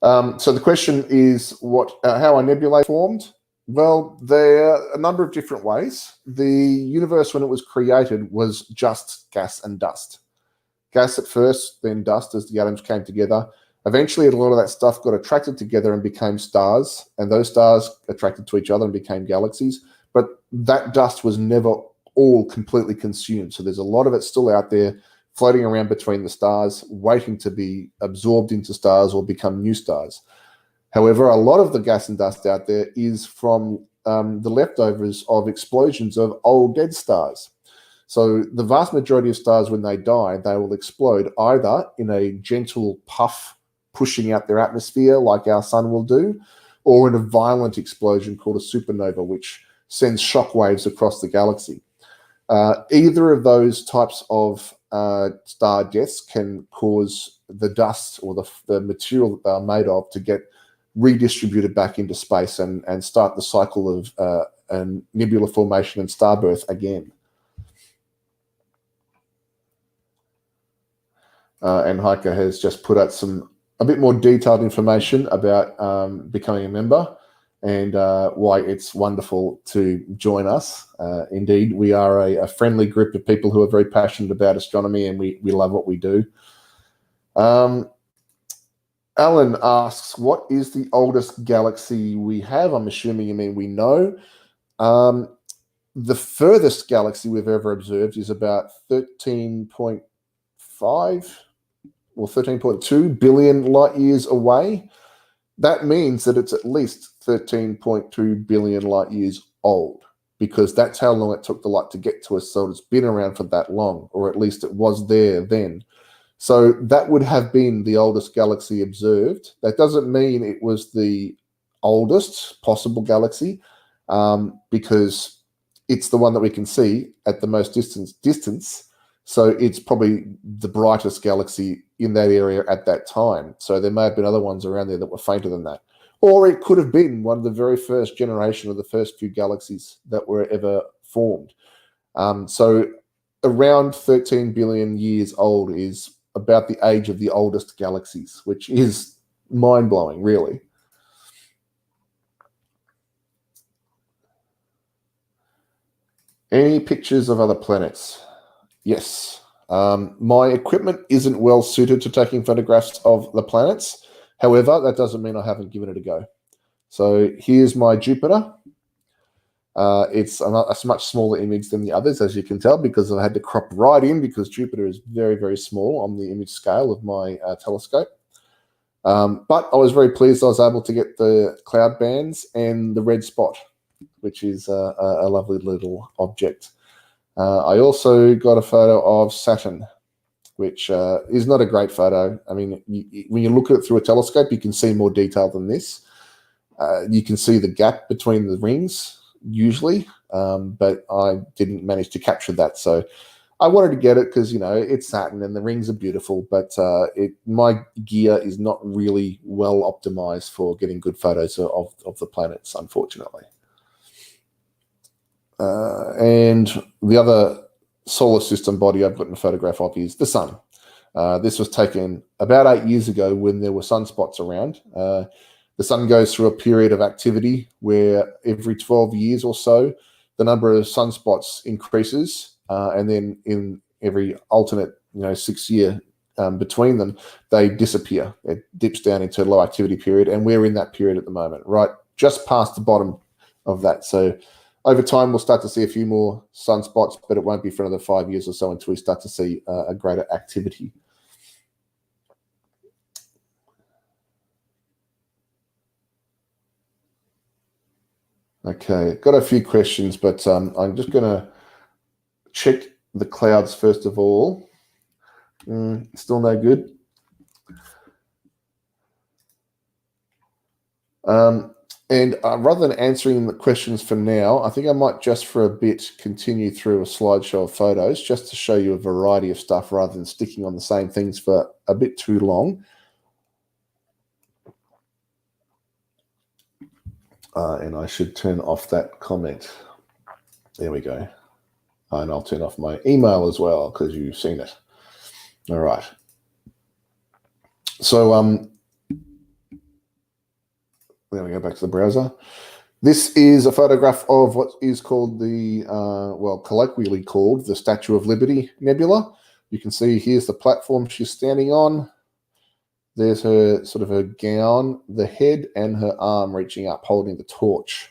So the question is, how are nebulae formed? Well, there are a number of different ways. The universe, when it was created, was just gas and dust. Gas at first, then dust as the atoms came together. Eventually, a lot of that stuff got attracted together and became stars, and those stars attracted to each other and became galaxies. But that dust was never all completely consumed. So there's a lot of it still out there floating around between the stars, waiting to be absorbed into stars or become new stars. However, a lot of the gas and dust out there is from the leftovers of explosions of old dead stars. So the vast majority of stars, when they die, they will explode either in a gentle puff pushing out their atmosphere like our sun will do, or in a violent explosion called a supernova, which sends shockwaves across the galaxy. Either of those types of star deaths can cause the dust or the material that they're made of to get redistributed back into space and start the cycle of nebula formation and star birth again. And Heike has just put out a bit more detailed information about becoming a member and why it's wonderful to join us. Indeed, we are a friendly group of people who are very passionate about astronomy, and we love what we do. Alan asks, what is the oldest galaxy we have? I'm assuming you mean we know. The furthest galaxy we've ever observed is about 13.5 or 13.2 billion light years away. That means that it's at least 13.2 billion light years old, because that's how long it took the light to get to us. So it's been around for that long, or at least it was there then. So that would have been the oldest galaxy observed. That doesn't mean it was the oldest possible galaxy, because it's the one that we can see at the most distance. So it's probably the brightest galaxy in that area at that time. So there may have been other ones around there that were fainter than that. Or it could have been one of the very first generation of the first few galaxies that were ever formed. So around 13 billion years old is about the age of the oldest galaxies, which is mind-blowing, really. Any pictures of other planets? Yes. My equipment isn't well suited to taking photographs of the planets. However, that doesn't mean I haven't given it a go. So here's my Jupiter. It's a much smaller image than the others, as you can tell, because I had to crop right in, because Jupiter is very, very small on the image scale of my telescope. But I was very pleased I was able to get the cloud bands and the red spot, which is a lovely little object. I also got a photo of Saturn, which is not a great photo. I mean, when you look at it through a telescope, you can see more detail than this. You can see the gap between the rings, usually, but I didn't manage to capture that. So I wanted to get it because, you know, it's Saturn and the rings are beautiful, but my gear is not really well optimized for getting good photos of the planets, unfortunately. And the other solar system body I've gotten a photograph of is the sun. This was taken about 8 years ago when there were sunspots around. The sun goes through a period of activity where every 12 years or so, the number of sunspots increases, and then in every alternate 6 year between them, they disappear. It dips down into a low activity period, and we're in that period at the moment, right just past the bottom of that. So over time, we'll start to see a few more sunspots, but it won't be for another 5 years or so until we start to see a greater activity. Okay, got a few questions, but I'm just going to check the clouds first of all. Still no good. And rather than answering the questions for now, I think I might just for a bit continue through a slideshow of photos just to show you a variety of stuff rather than sticking on the same things for a bit too long. And I should turn off that comment. There we go. And I'll turn off my email as well because you've seen it. All right. So there we go, back to the browser. This is a photograph of what is called the, well, colloquially called the Statue of Liberty Nebula. You can see here's the platform she's standing on. There's her sort of her gown, the head, and her arm reaching up, holding the torch.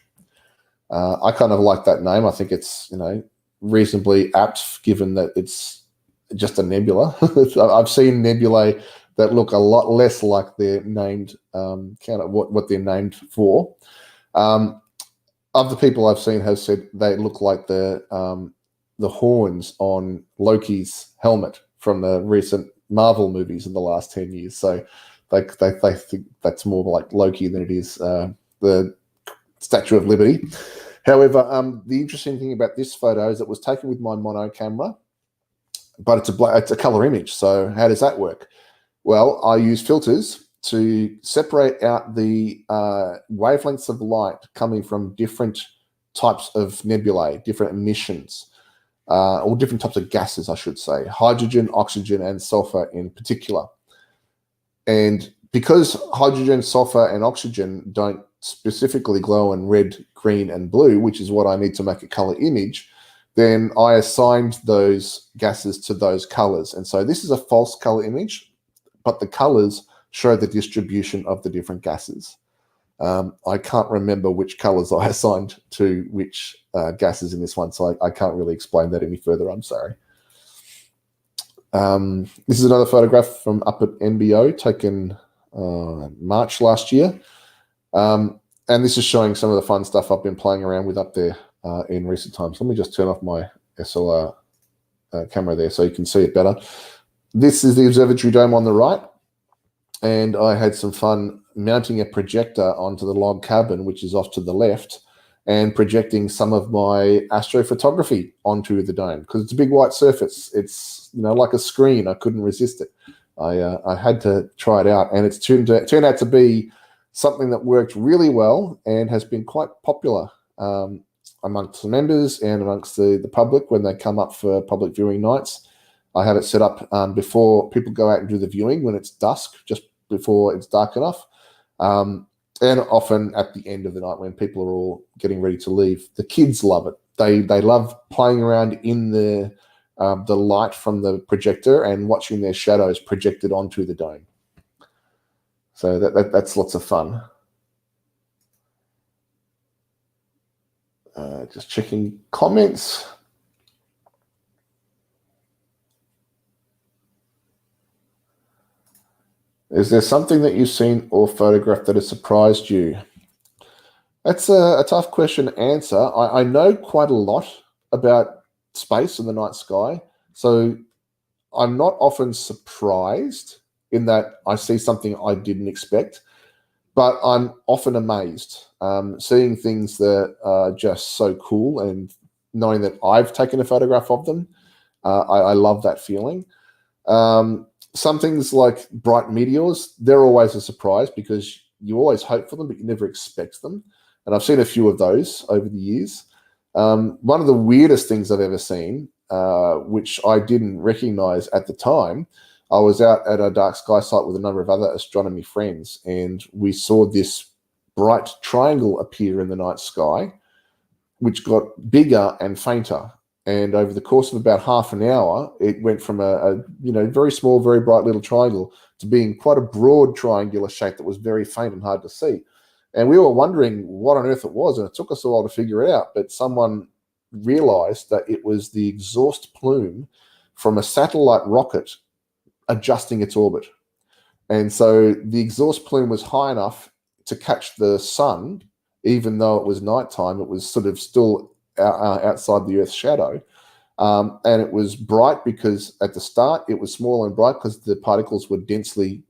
I kind of like that name. I think it's, you know, reasonably apt given that it's just a nebula. I've seen nebulae that look a lot less like they're named, kind of what they're named for. Other people I've seen have said they look like the horns on Loki's helmet from the recent Marvel movies in the last 10 years. So they think that's more like Loki than it is the Statue of Liberty. However, the interesting thing about this photo is it was taken with my mono camera, but it's a color image. So how does that work? Well, I use filters to separate out the wavelengths of light coming from different types of nebulae, different emissions, or different types of gases, I should say, hydrogen, oxygen, and sulfur in particular. And because hydrogen, sulfur, and oxygen don't specifically glow in red, green, and blue, which is what I need to make a color image, then I assigned those gases to those colors. And so this is a false color image, but the colors show the distribution of the different gases. I can't remember which colors I assigned to which gases in this one, so I can't really explain that any further. I'm sorry. This is another photograph from up at NBO taken March last year. And this is showing some of the fun stuff I've been playing around with up there in recent times. Let me just turn off my SLR camera there so you can see it better. This is the Observatory Dome on the right. And I had some fun mounting a projector onto the log cabin, which is off to the left, and projecting some of my astrophotography onto the dome because it's a big white surface. It's, you know, like a screen. I couldn't resist it. I had to try it out, and it's turned out to be something that worked really well and has been quite popular amongst the members and amongst the public when they come up for public viewing nights. I have it set up before people go out and do the viewing when it's dusk, just before it's dark enough, and often at the end of the night when people are all getting ready to leave. The kids love it. They love playing around in the light from the projector and watching their shadows projected onto the dome. So that's lots of fun. Just checking comments. Is there something that you've seen or photographed that has surprised you? That's a tough question to answer. I know quite a lot about space and the night sky, so I'm not often surprised in that I see something I didn't expect, but I'm often amazed seeing things that are just so cool and knowing that I've taken a photograph of them. I love that feeling. Some things like bright meteors, they're always a surprise because you always hope for them, but you never expect them. And I've seen a few of those over the years. One of the weirdest things I've ever seen, which I didn't recognize at the time, I was out at a dark sky site with a number of other astronomy friends, and we saw this bright triangle appear in the night sky, which got bigger and fainter. And over the course of about half an hour, it went from a very small, very bright little triangle to being quite a broad triangular shape that was very faint and hard to see. And we were wondering what on earth it was, and it took us a while to figure it out. But someone realized that it was the exhaust plume from a satellite rocket adjusting its orbit. And so the exhaust plume was high enough to catch the sun even though it was nighttime, it was sort of still outside the Earth's shadow. And it was bright because at the start it was small and bright because the particles were densely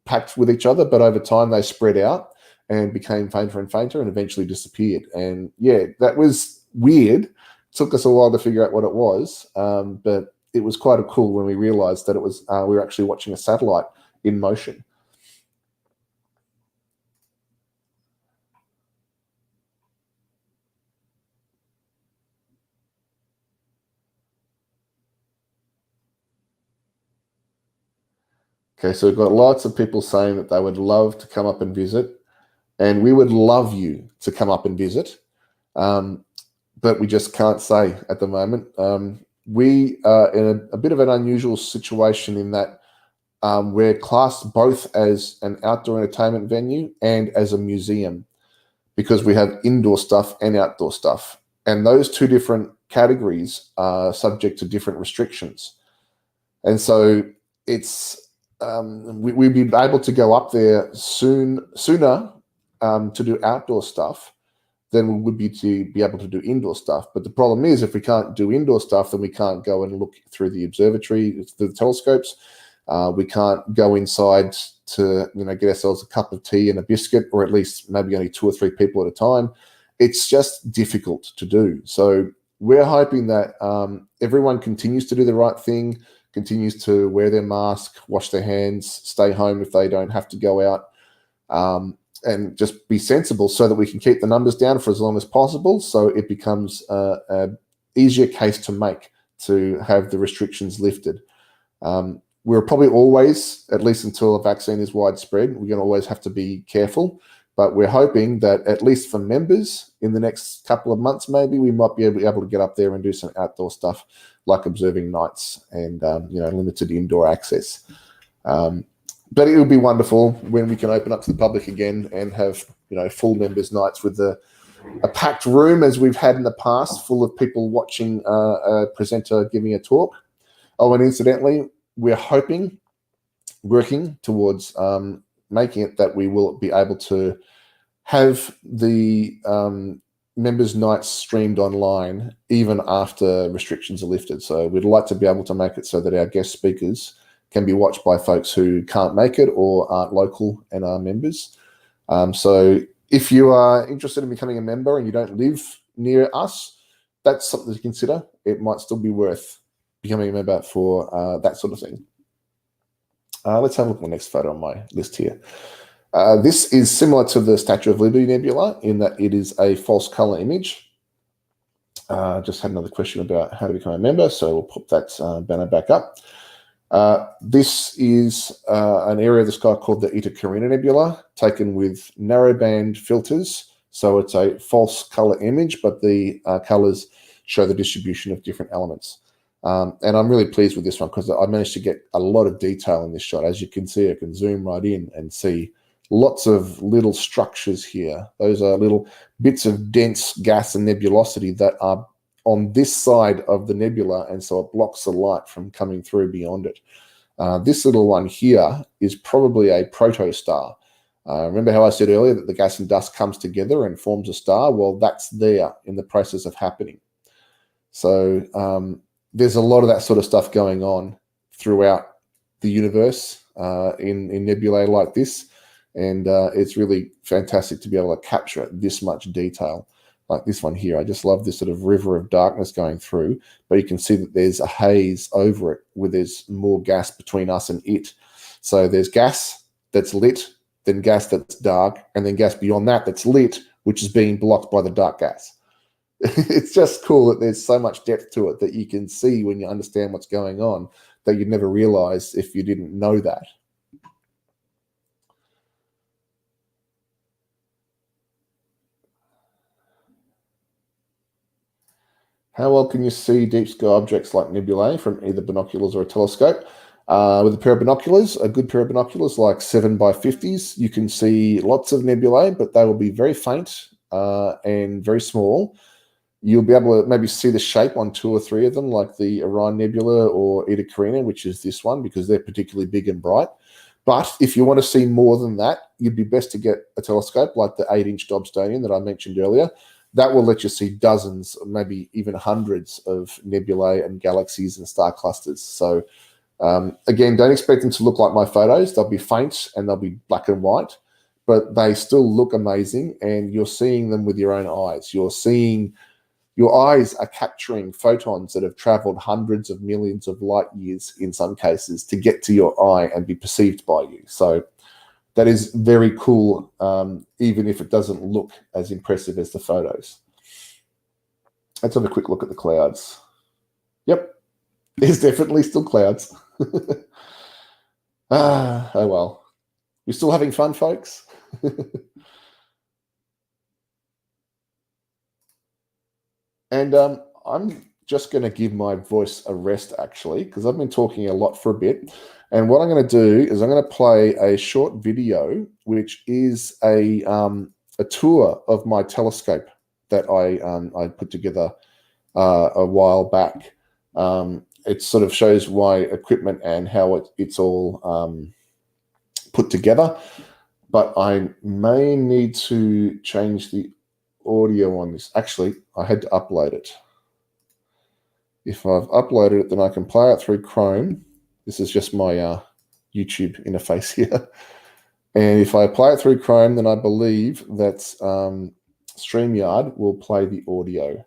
packed with each other, but over time they spread out and became fainter and fainter and eventually disappeared. And yeah, that was weird. It took us a while to figure out what it was, but it was quite cool when we realized that it was we were actually watching a satellite in motion. Okay, so we've got lots of people saying that they would love to come up and visit, and we would love you to come up and visit, but we just can't say at the moment. We are in a bit of an unusual situation in that we're classed both as an outdoor entertainment venue and as a museum because we have indoor stuff and outdoor stuff. And those two different categories are subject to different restrictions. And so it's we'd be able to go up there sooner to do outdoor stuff than we would be to be able to do indoor stuff. But the problem is, if we can't do indoor stuff, then we can't go and look through the observatory, through the telescopes. We can't go inside to get ourselves a cup of tea and a biscuit, or at least maybe only 2 or 3 people at a time. It's just difficult to do. So we're hoping that everyone continues to do the right thing, continues to wear their mask, wash their hands, stay home if they don't have to go out, and just be sensible so that we can keep the numbers down for as long as possible, so it becomes an easier case to make to have the restrictions lifted. We're probably always, at least until a vaccine is widespread, we're going to always have to be careful. But we're hoping that at least for members in the next couple of months, maybe we might be able to get up there and do some outdoor stuff like observing nights and limited indoor access. But it would be wonderful when we can open up to the public again and have full members nights with a packed room as we've had in the past, full of people watching a presenter giving a talk. Oh, and incidentally, we're working towards making it that we will be able to have the members' nights streamed online even after restrictions are lifted. So we'd like to be able to make it so that our guest speakers can be watched by folks who can't make it or aren't local and are members. So if you are interested in becoming a member and you don't live near us, that's something to consider. It might still be worth becoming a member for that sort of thing. Let's have a look at the next photo on my list here. This is similar to the Statue of Liberty Nebula in that it is a false color image. Just had another question about how to become a member, so we'll put that banner back up. This is an area of the sky called the Itacarina Nebula, taken with narrowband filters. So it's a false color image, but the colors show the distribution of different elements. And I'm really pleased with this one because I managed to get a lot of detail in this shot. As you can see, I can zoom right in and see lots of little structures here. Those are little bits of dense gas and nebulosity that are on this side of the nebula, and so it blocks the light from coming through beyond it. This little one here is probably a protostar. Remember how I said earlier that the gas and dust comes together and forms a star? Well, that's there in the process of happening. So there's a lot of that sort of stuff going on throughout the universe in nebulae like this, and it's really fantastic to be able to capture this much detail. Like this one here, I just love this sort of river of darkness going through, but you can see that there's a haze over it where there's more gas between us and it. So there's gas that's lit, then gas that's dark, and then gas beyond that that's lit, which is being blocked by the dark gas. It's just cool that there's so much depth to it that you can see when you understand what's going on that you'd never realize if you didn't know that. How well can you see deep sky objects like nebulae from either binoculars or a telescope? With a pair of binoculars, a good pair of binoculars like 7x50s, you can see lots of nebulae, but they will be very faint and very small. You'll be able to maybe see the shape on 2 or 3 of them, like the Orion Nebula or Itacarina, which is this one, because they're particularly big and bright. But if you want to see more than that, you'd be best to get a telescope like the 8-inch Dobsonian that I mentioned earlier. That will let you see dozens, maybe even hundreds of nebulae and galaxies and star clusters. So again, don't expect them to look like my photos. They'll be faint and they'll be black and white, but they still look amazing, and you're seeing them with your own eyes. Your eyes are capturing photons that have traveled hundreds of millions of light years in some cases to get to your eye and be perceived by you. So that is very cool, even if it doesn't look as impressive as the photos. Let's have a quick look at the clouds. Yep, there's definitely still clouds. Oh well. You're still having fun, folks? And I'm just going to give my voice a rest, actually, because I've been talking a lot for a bit. And what I'm going to do is I'm going to play a short video, which is a tour of my telescope that I put together a while back. It sort of shows my equipment and how it's all put together. But I may need to change the audio on this. Actually, I had to upload it. If I've uploaded it, then I can play it through Chrome. This is just my YouTube interface here. And if I play it through Chrome, then I believe that StreamYard will play the audio.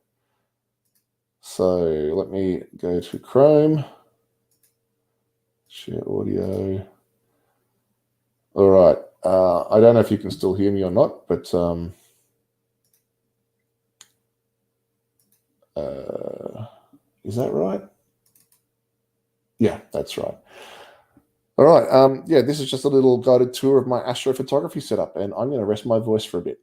So let me go to Chrome, share audio. All right. I don't know if you can still hear me or not, but is that right? Yeah, that's right. All right. Yeah, this is just a little guided tour of my astrophotography setup, and I'm going to rest my voice for a bit.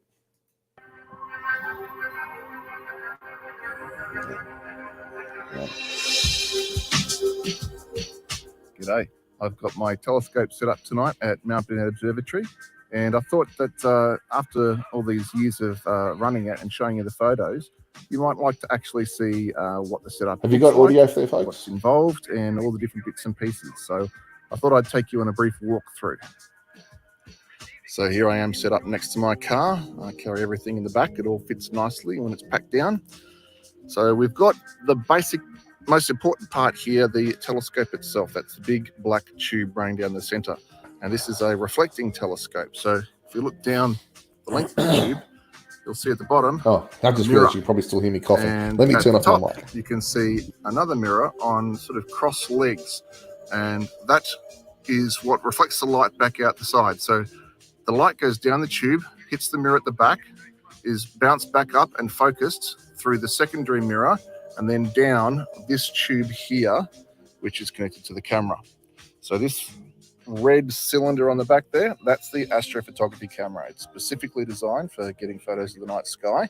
G'day. I've got my telescope set up tonight at Mount Burnett Observatory, and I thought that after all these years of running it and showing you the photos, you might like to actually see what the setup is. Have you got audio there, folks? What's involved and all the different bits and pieces. So I thought I'd take you on a brief walkthrough. So here I am set up next to my car. I carry everything in the back. It all fits nicely when it's packed down. So we've got the basic, most important part here, the telescope itself. That's the big black tube running down the center. And this is a reflecting telescope. So if you look down the length of the tube, you'll see at the bottom. Oh, I just realized you can probably still hear me coughing. And let me turn off my mic. You can see another mirror on sort of cross legs. And that is what reflects the light back out the side. So the light goes down the tube, hits the mirror at the back, is bounced back up and focused through the secondary mirror, and then down this tube here, which is connected to the camera. So this red cylinder on the back there, that's the astrophotography camera. It's specifically designed for getting photos of the night sky.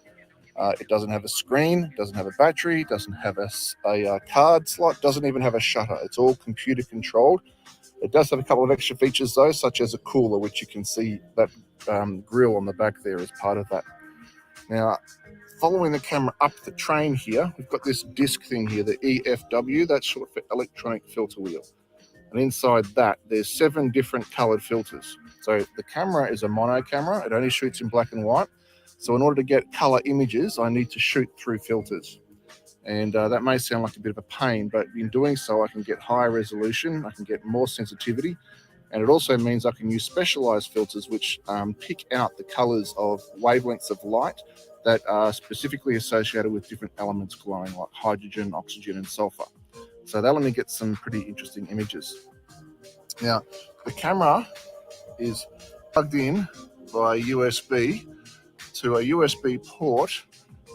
It doesn't have a screen, doesn't have a battery, doesn't have a card slot, doesn't even have a shutter. It's all computer controlled. It does have a couple of extra features though, such as a cooler, which you can see that grill on the back there as part of that. Now, following the camera up the train here, we've got this disc thing here, the EFW, that's short for electronic filter wheel. And inside that, there's 7 different colored filters. So the camera is a mono camera. It only shoots in black and white. So in order to get color images, I need to shoot through filters. And that may sound like a bit of a pain, but in doing so, I can get higher resolution, I can get more sensitivity, and it also means I can use specialized filters which pick out the colors of wavelengths of light that are specifically associated with different elements glowing, like hydrogen, oxygen, and sulfur. So that'll let me get some pretty interesting images. Now, the camera is plugged in by USB to a USB port,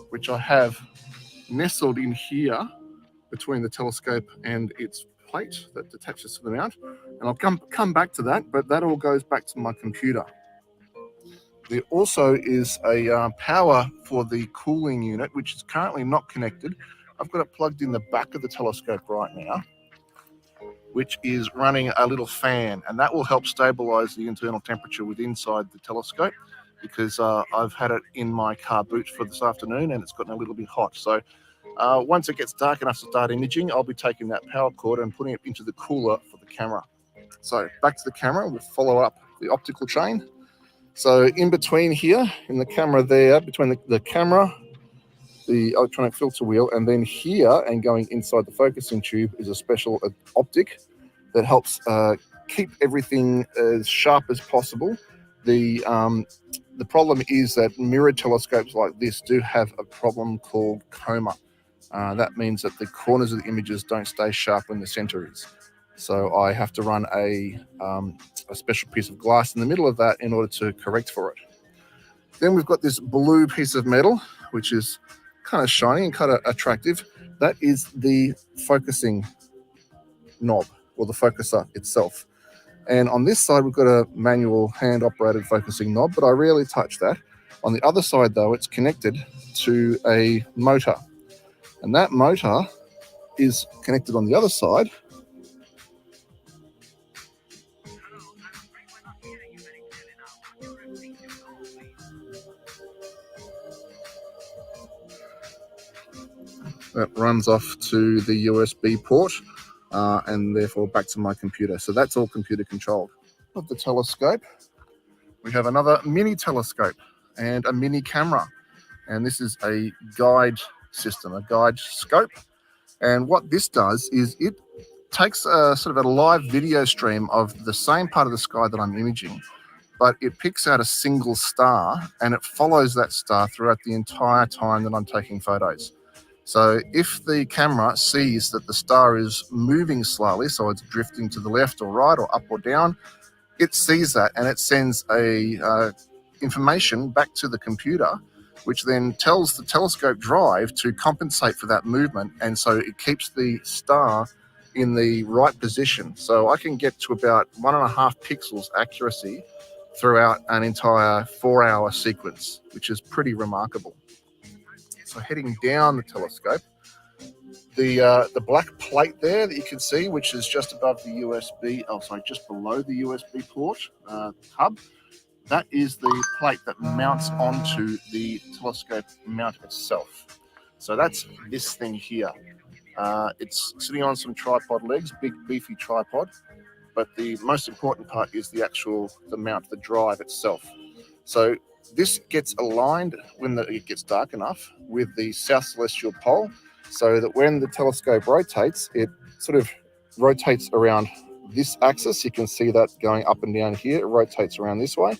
which I have nestled in here between the telescope and its plate that attaches to the mount. And I'll come back to that, but that all goes back to my computer. There also is a power for the cooling unit, which is currently not connected. I've got it plugged in the back of the telescope right now, which is running a little fan, and that will help stabilize the internal temperature within inside the telescope, because I've had it in my car boot for this afternoon and it's gotten a little bit hot. So once it gets dark enough to start imaging, I'll be taking that power cord and putting it into the cooler for the camera. So back to the camera, we'll follow up the optical chain. So in between here, in the camera there, between the camera, the electronic filter wheel, and then here and going inside the focusing tube is a special optic that helps keep everything as sharp as possible. The problem is that mirror telescopes like this do have a problem called coma. That means that the corners of the images don't stay sharp when the center is. So I have to run a special piece of glass in the middle of that in order to correct for it. Then we've got this blue piece of metal, which is kind of shiny and kind of attractive. That is the focusing knob, or the focuser itself. And on this side, we've got a manual hand-operated focusing knob, but I rarely touch that. On the other side, though, it's connected to a motor. And that motor is connected on the other side. That runs off to the USB port and therefore back to my computer. So that's all computer controlled. Of the telescope, we have another mini telescope and a mini camera. And this is a guide system, a guide scope. And what this does is it takes a sort of a live video stream of the same part of the sky that I'm imaging, but it picks out a single star and it follows that star throughout the entire time that I'm taking photos. So if the camera sees that the star is moving slowly, so it's drifting to the left or right or up or down, it sees that and it sends a information back to the computer, which then tells the telescope drive to compensate for that movement. And so it keeps the star in the right position. So I can get to about 1.5 pixels accuracy throughout an entire 4-hour sequence, which is pretty remarkable. So heading down the telescope, the black plate there that you can see, which is just above the USB, just below the USB port hub, that is the plate that mounts onto the telescope mount itself. So that's this thing here. It's sitting on some tripod legs, big beefy tripod, but the most important part is the mount, the drive itself. So this gets aligned when it gets dark enough with the south celestial pole, so that when the telescope rotates, it sort of rotates around this axis. You can see that going up and down here. It rotates around this way.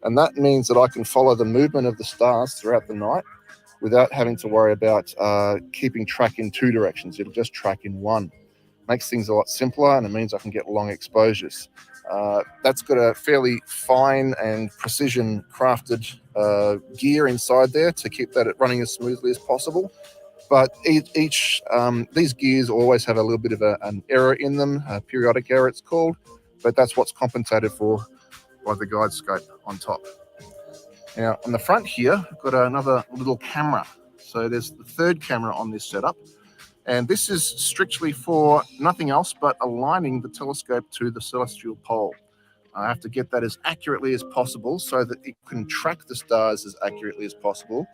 And that means that I can follow the movement of the stars throughout the night without having to worry about keeping track in 2 directions. It'll just track in one. Makes things a lot simpler, and it means I can get long exposures. That's got a fairly fine and precision crafted gear inside there to keep that running as smoothly as possible. But these gears always have a little bit of an error in them, a periodic error it's called, but that's what's compensated for by the guide scope on top. Now on the front here, I've got another little camera. So there's the 3rd camera on this setup. And this is strictly for nothing else but aligning the telescope to the celestial pole. I have to get that as accurately as possible so that it can track the stars as accurately as possible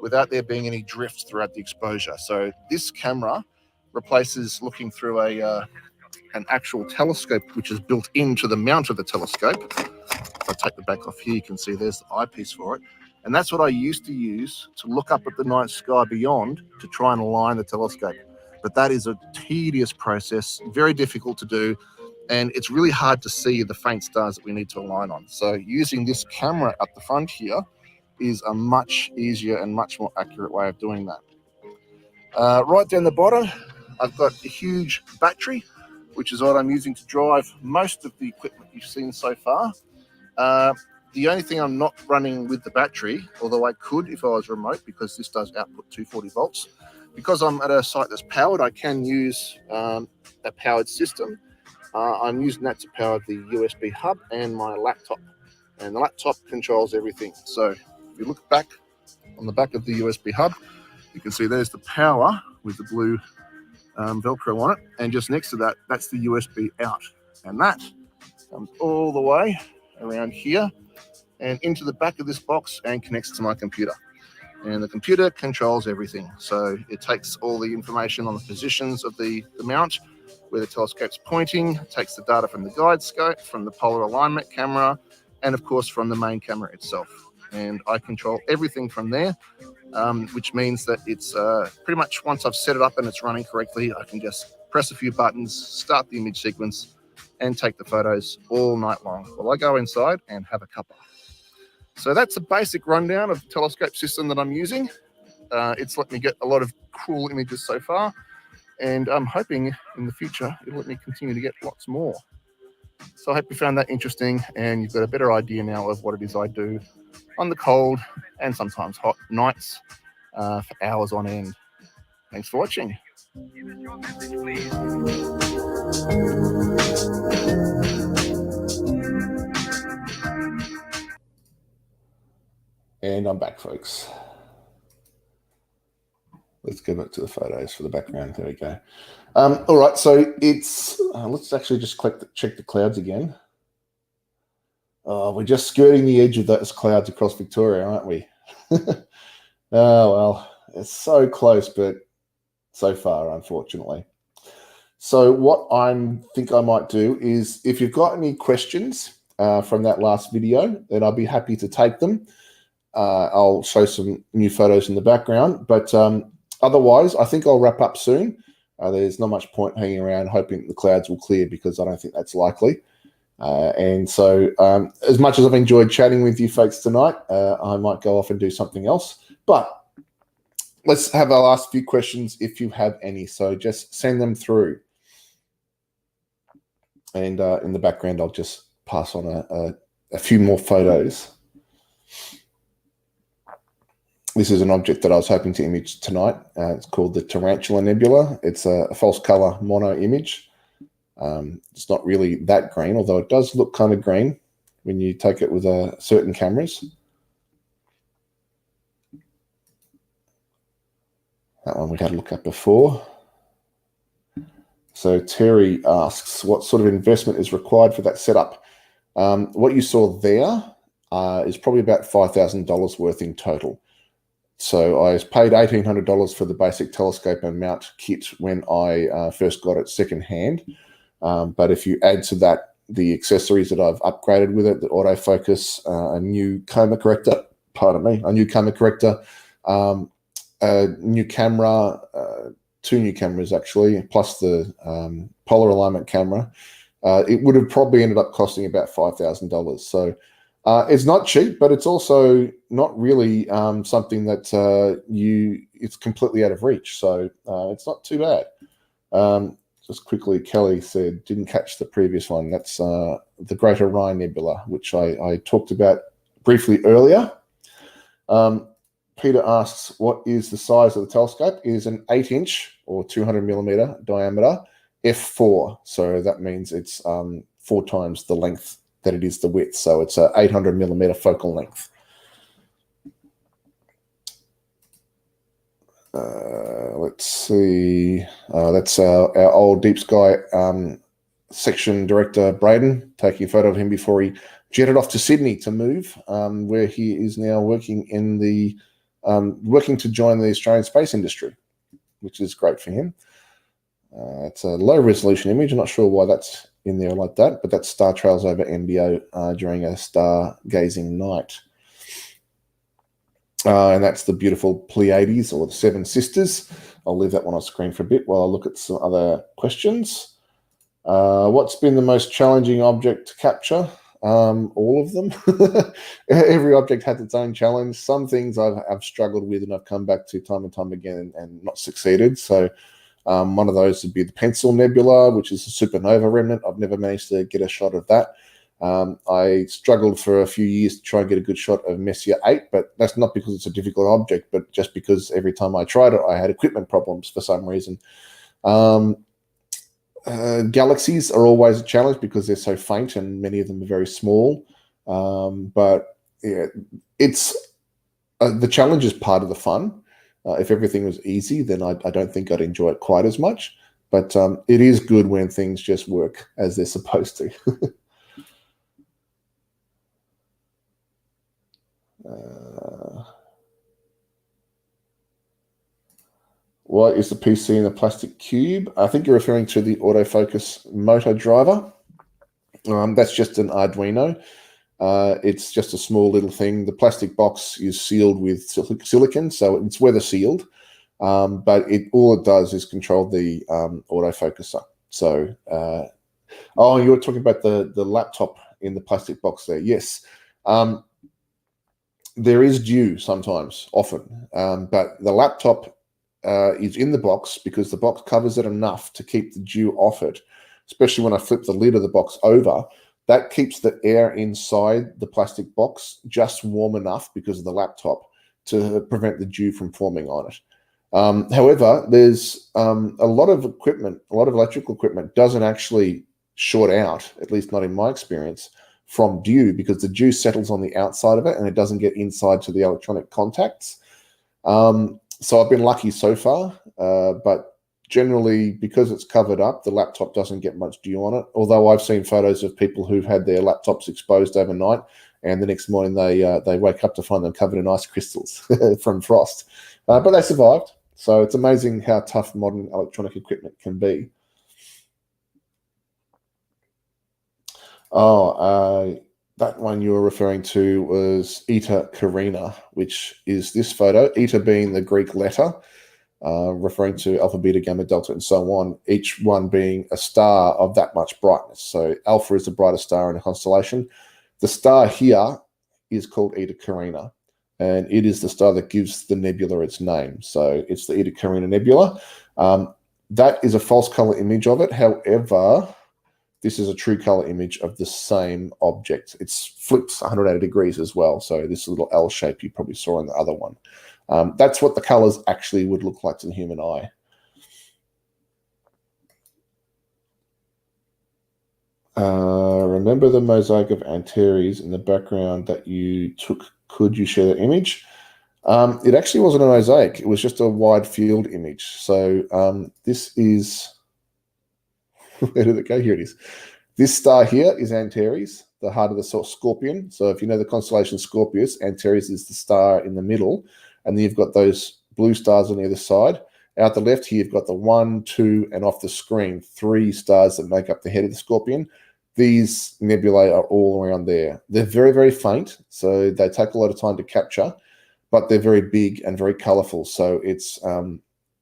without there being any drift throughout the exposure. So this camera replaces looking through an actual telescope, which is built into the mount of the telescope. If I take the back off here, you can see there's the eyepiece for it. And that's what I used to use to look up at the night sky beyond to try and align the telescope. But that is a tedious process, very difficult to do, and it's really hard to see the faint stars that we need to align on. So using this camera at the front here is a much easier and much more accurate way of doing that. Right down the bottom, I've got a huge battery, which is what I'm using to drive most of the equipment you've seen so far. The only thing I'm not running with the battery, although I could if I was remote, because this does output 240 volts, because I'm at a site that's powered, I can use a powered system. I'm using that to power the USB hub and my laptop. And the laptop controls everything. So if you look back on the back of the USB hub, you can see there's the power with the blue Velcro on it. And just next to that, that's the USB out. And that comes all the way around here and into the back of this box and connects to my computer. And the computer controls everything. So it takes all the information on the positions of the mount where the telescope's pointing, takes the data from the guide scope, from the polar alignment camera, and of course from the main camera itself. And I control everything from there, which means that it's pretty much once I've set it up and it's running correctly, I can just press a few buttons, start the image sequence, and take the photos all night long while I go inside and have a cuppa. So that's a basic rundown of the telescope system that I'm using. It's let me get a lot of cool images so far, and I'm hoping in the future it'll let me continue to get lots more. So I hope you found that interesting and you've got a better idea now of what it is I do on the cold and sometimes hot nights for hours on end. Thanks for watching. Give us your message, please. And I'm back, folks. Let's go back to the photos for the background. There we go. All right, so it's let's actually just check the clouds again. We're just skirting the edge of those clouds across Victoria, aren't we? Oh, well, it's so close, but so far, unfortunately. So what I think I might do is, if you've got any questions from that last video, then I'll be happy to take them. I'll show some new photos in the background, but otherwise, I think I'll wrap up soon. There's not much point hanging around hoping the clouds will clear, because I don't think that's likely. And so as much as I've enjoyed chatting with you folks tonight, I might go off and do something else. But let's have our last few questions if you have any. So just send them through. And in the background, I'll just pass on a few more photos. This is an object that I was hoping to image tonight. It's called the Itacarina Nebula. It's a false color mono image. It's not really that green, although it does look kind of green when you take it with certain cameras. That one we had a look at before. So Terry asks, what sort of investment is required for that setup? What you saw there is probably about $5,000 worth in total. So I paid $1,800 for the basic telescope and mount kit when I first got it secondhand. But if you add to that the accessories that I've upgraded with it, the autofocus, a new coma corrector, a new camera, two new cameras actually, plus the polar alignment camera, it would have probably ended up costing about $5,000. So it's not cheap, but it's also not really something that it's completely out of reach. So it's not too bad. Just quickly, Kelly said, didn't catch the previous one. That's the Great Orion Nebula, which I talked about briefly earlier. Peter asks, what is the size of the telescope? It is an 8-inch or 200-millimeter diameter f4. So that means it's 4 times the length that it is the width. So it's a 800-millimeter focal length. Let's see. That's our old Deep Sky section director, Braden, taking a photo of him before he jetted off to Sydney to move, where he is now working in the working to join the Australian space industry, which is great for him. It's a low resolution image. I'm not sure why that's in there like that, but that's star trails over MBO during a stargazing night. And that's the beautiful Pleiades, or the Seven Sisters. I'll leave that one on screen for a bit while I look at some other questions. What's been the most challenging object to capture? All of them. Every object has its own challenge. Some things I've struggled with and I've come back to time and time again and not succeeded. So one of those would be the Pencil Nebula, which is a supernova remnant. I've never managed to get a shot of that. I struggled for a few years to try and get a good shot of Messier 8, but that's not because it's a difficult object, but just because every time I tried it, I had equipment problems for some reason. Galaxies are always a challenge because they're so faint and many of them are very small. But yeah, it's the challenge is part of the fun. If everything was easy, then I don't think I'd enjoy it quite as much. But it is good when things just work as they're supposed to. What is the PC in the plastic cube? I think you're referring to the autofocus motor driver. That's just an Arduino. It's just a small little thing. The plastic box is sealed with silicon, so it's weather sealed. But all it does is control the autofocuser. So, oh, you were talking about the laptop in the plastic box there. Yes. There is dew sometimes, often, but the laptop is in the box because the box covers it enough to keep the dew off it, especially when I flip the lid of the box over. That keeps the air inside the plastic box just warm enough because of the laptop to prevent the dew from forming on it. However, there's a lot of equipment, a lot of electrical equipment doesn't actually short out, at least not in my experience, from dew because the dew settles on the outside of it and it doesn't get inside to the electronic contacts. So I've been lucky so far, but generally because it's covered up, the laptop doesn't get much dew on it. Although I've seen photos of people who've had their laptops exposed overnight and the next morning they wake up to find them covered in ice crystals from frost. But they survived. So it's amazing how tough modern electronic equipment can be. Oh, that one you were referring to was Itacarina, which is this photo, Eta being the Greek letter, referring to alpha, beta, gamma, delta, and so on, each one being a star of that much brightness. So alpha is the brightest star in a constellation. The star here is called Itacarina, and it is the star that gives the nebula its name. So it's the Itacarina Nebula. That is a false color image of it. However, this is a true color image of the same object. It's flipped 180 degrees as well. So this little L shape you probably saw in the other one. That's what the colors actually would look like to the human eye. Remember the mosaic of Antares in the background that you took? Could you share that image? It actually wasn't a mosaic. It was just a wide field image. So this is... Where did it go? Here it is. This star here is Antares, the heart of the Scorpion. So if you know the constellation Scorpius, Antares is the star in the middle, and then you've got those blue stars on either side. Out the left here, you've got the 1, 2, and off the screen, 3 stars that make up the head of the Scorpion. These nebulae are all around there. They're very, very faint, so they take a lot of time to capture, but they're very big and very colorful. So it's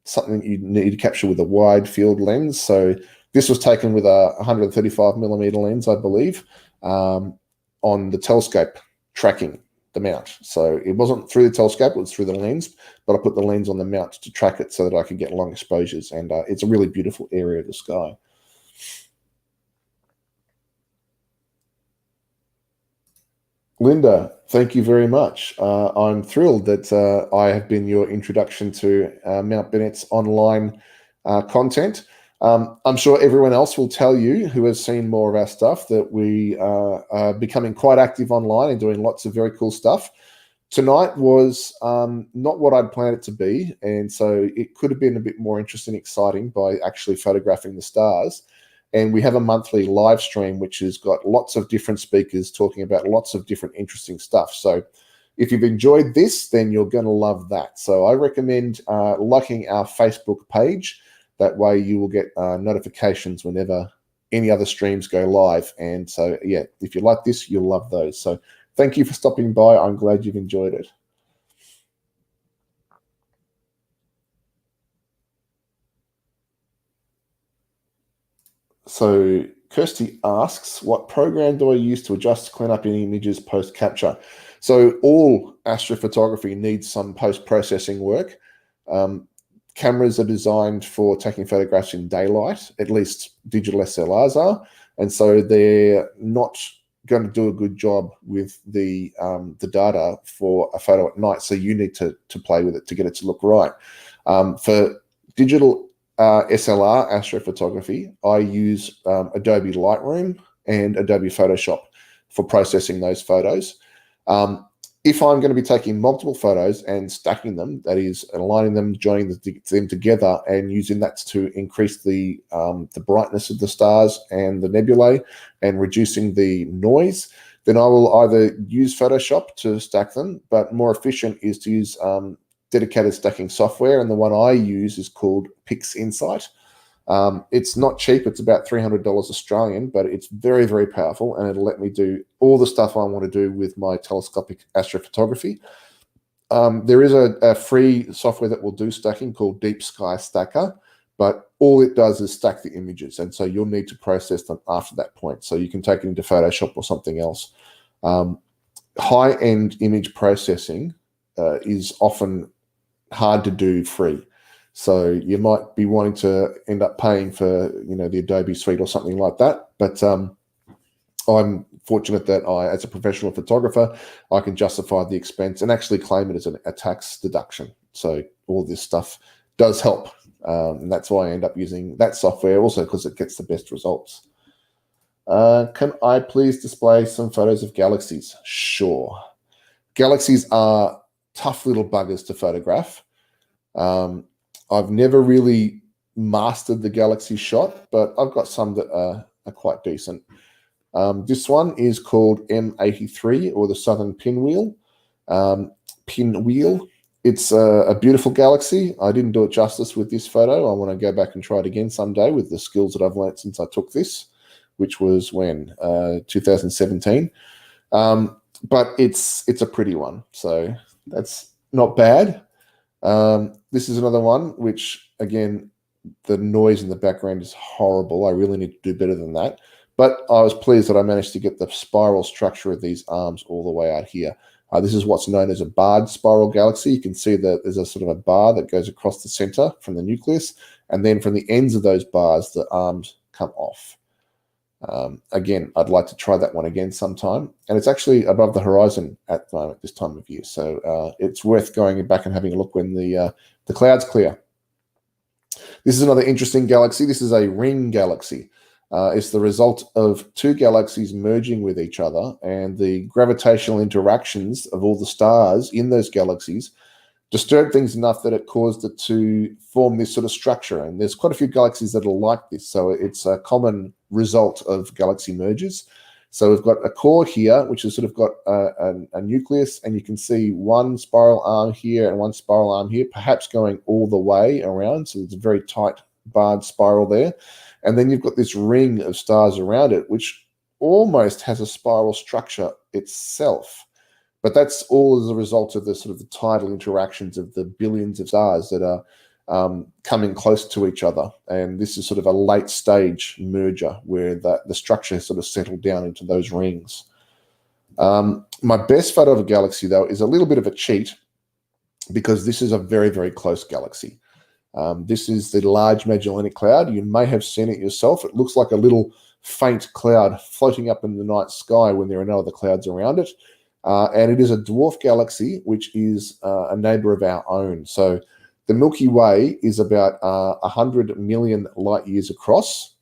something you need to capture with a wide field lens. So this was taken with a 135 millimeter lens, I believe, on the telescope tracking the mount. So it wasn't through the telescope, it was through the lens, but I put the lens on the mount to track it so that I could get long exposures. And it's a really beautiful area of the sky. Linda, thank you very much. I'm thrilled that I have been your introduction to Mount Bennett's online content. I'm sure everyone else will tell you who has seen more of our stuff that we are becoming quite active online and doing lots of very cool stuff. Tonight was not what I'd planned it to be, and so it could have been a bit more interesting and exciting by actually photographing the stars. And we have a monthly live stream, which has got lots of different speakers talking about lots of different interesting stuff. So if you've enjoyed this, then you're going to love that. So I recommend liking our Facebook page. That way you will get notifications whenever any other streams go live. And so, yeah, if you like this, you'll love those. So thank you for stopping by. I'm glad you've enjoyed it. So Kirsty asks, what program do I use to adjust, clean up any images post-capture? So all astrophotography needs some post-processing work. Cameras are designed for taking photographs in daylight, at least digital SLRs are, and so they're not going to do a good job with the data for a photo at night. So you need to play with it to get it to look right. For digital SLR astrophotography, I use Adobe Lightroom and Adobe Photoshop for processing those photos. If I'm going to be taking multiple photos and stacking them, that is, aligning them, joining them together, and using that to increase the brightness of the stars and the nebulae and reducing the noise, then I will either use Photoshop to stack them, but more efficient is to use dedicated stacking software, and the one I use is called PixInsight. It's not cheap. It's about $300 Australian, but it's very, very powerful, and it'll let me do all the stuff I want to do with my telescopic astrophotography. There is a free software that will do stacking called Deep Sky Stacker, but all it does is stack the images, and so you'll need to process them after that point. So you can take it into Photoshop or something else. High-end image processing is often hard to do free. So you might be wanting to end up paying for, the Adobe Suite or something like that. But I'm fortunate that as a professional photographer, I can justify the expense and actually claim it as a tax deduction. So all this stuff does help. And that's why I end up using that software also, because it gets the best results. Can I please display some photos of galaxies? Sure. Galaxies are tough little buggers to photograph. I've never really mastered the galaxy shot, but I've got some that are quite decent. This one is called M83, or the Southern Pinwheel. It's a beautiful galaxy. I didn't do it justice with this photo. I want to go back and try it again someday with the skills that I've learned since I took this, which was when 2017. But it's a pretty one, so that's not bad. This is another one which, again, the noise in the background is horrible. I really need to do better than that. But I was pleased that I managed to get the spiral structure of these arms all the way out here. This is what's known as a barred spiral galaxy. You can see that there's a sort of a bar that goes across the center from the nucleus, and then from the ends of those bars, the arms come off. Again, I'd like to try that one again sometime. And it's actually above the horizon at the moment, this time of year. So it's worth going back and having a look when the clouds clear. This is another interesting galaxy. This is a ring galaxy. It's the result of two galaxies merging with each other, and the gravitational interactions of all the stars in those galaxies disturbed things enough that it caused it to form this sort of structure. And there's quite a few galaxies that are like this. So it's a common result of galaxy mergers. So we've got a core here, which has sort of got a nucleus, and you can see one spiral arm here and one spiral arm here, perhaps going all the way around. So it's a very tight barred spiral there. And then you've got this ring of stars around it, which almost has a spiral structure itself. But that's all as a result of the sort of the tidal interactions of the billions of stars that are coming close to each other. And this is sort of a late stage merger where the structure has sort of settled down into those rings. My best photo of a galaxy, though, is a little bit of a cheat, because this is a very, very close galaxy. This is the Large Magellanic Cloud. You may have seen it yourself. It looks like a little faint cloud floating up in the night sky when there are no other clouds around it. And it is a dwarf galaxy, which is a neighbor of our own. So the Milky Way is about 100 million light years across.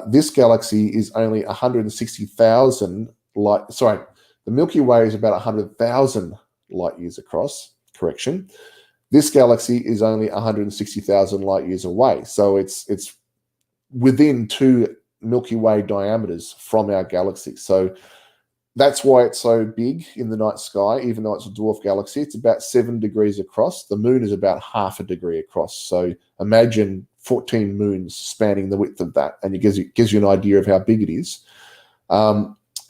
This galaxy is only 160,000 the Milky Way is about 100,000 light years across, correction. This galaxy is only 160,000 light years away. So it's within 2 Milky Way diameters from our galaxy. So that's why it's so big in the night sky, even though it's a dwarf galaxy. It's about 7 degrees across. The moon is about half a degree across. So imagine 14 moons spanning the width of that, and it gives you an idea of how big it is.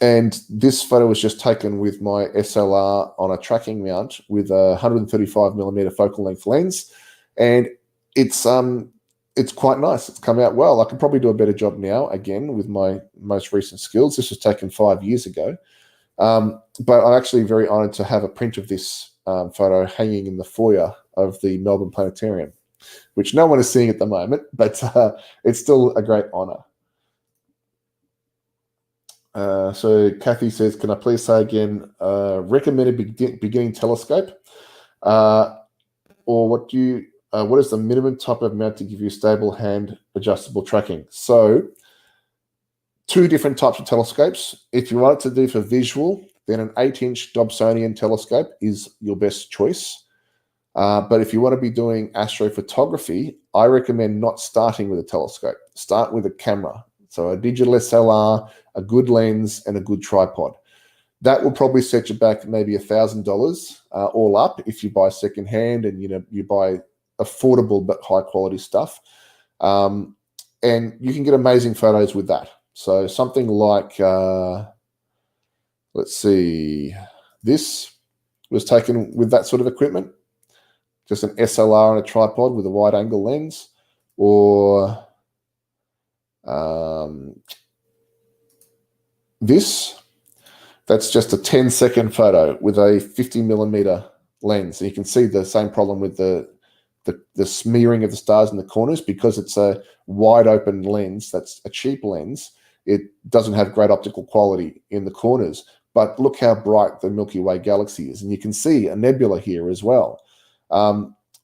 And this photo was just taken with my SLR on a tracking mount with a 135 millimeter focal length lens, and it's quite nice. It's come out well. I could probably do a better job now, again, with my most recent skills. This was taken 5 years ago. But I'm actually very honoured to have a print of this photo hanging in the foyer of the Melbourne Planetarium, which no one is seeing at the moment, but it's still a great honour. So Kathy says, can I please say again, recommended beginning telescope? Or what is the minimum type of mount to give you stable hand adjustable tracking? So 2 different types of telescopes. If you want it to do for visual, then an 8-inch Dobsonian telescope is your best choice. But if you want to be doing astrophotography, I recommend not starting with a telescope. Start with a camera. So a digital SLR, a good lens, and a good tripod. That will probably set you back maybe $1,000 all up if you buy secondhand and you buy affordable but high quality stuff. And you can get amazing photos with that. So something like, let's see, this was taken with that sort of equipment, just an SLR on a tripod with a wide angle lens, or that's just a 10-second photo with a 50mm lens. And you can see the same problem with the smearing of the stars in the corners. Because it's a wide open lens, that's a cheap lens, it doesn't have great optical quality in the corners. But look how bright the Milky Way galaxy is. And you can see a nebula here as well.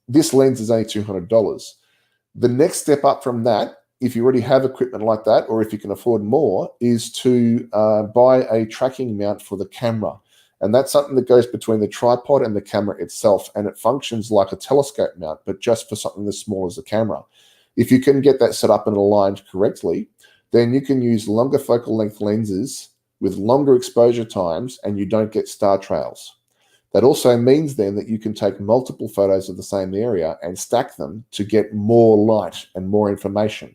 This lens is only $200. The next step up from that, if you already have equipment like that, or if you can afford more, is to buy a tracking mount for the camera. And that's something that goes between the tripod and the camera itself. And it functions like a telescope mount, but just for something as small as a camera. If you can get that set up and aligned correctly, then you can use longer focal length lenses with longer exposure times, and you don't get star trails. That also means then that you can take multiple photos of the same area and stack them to get more light and more information.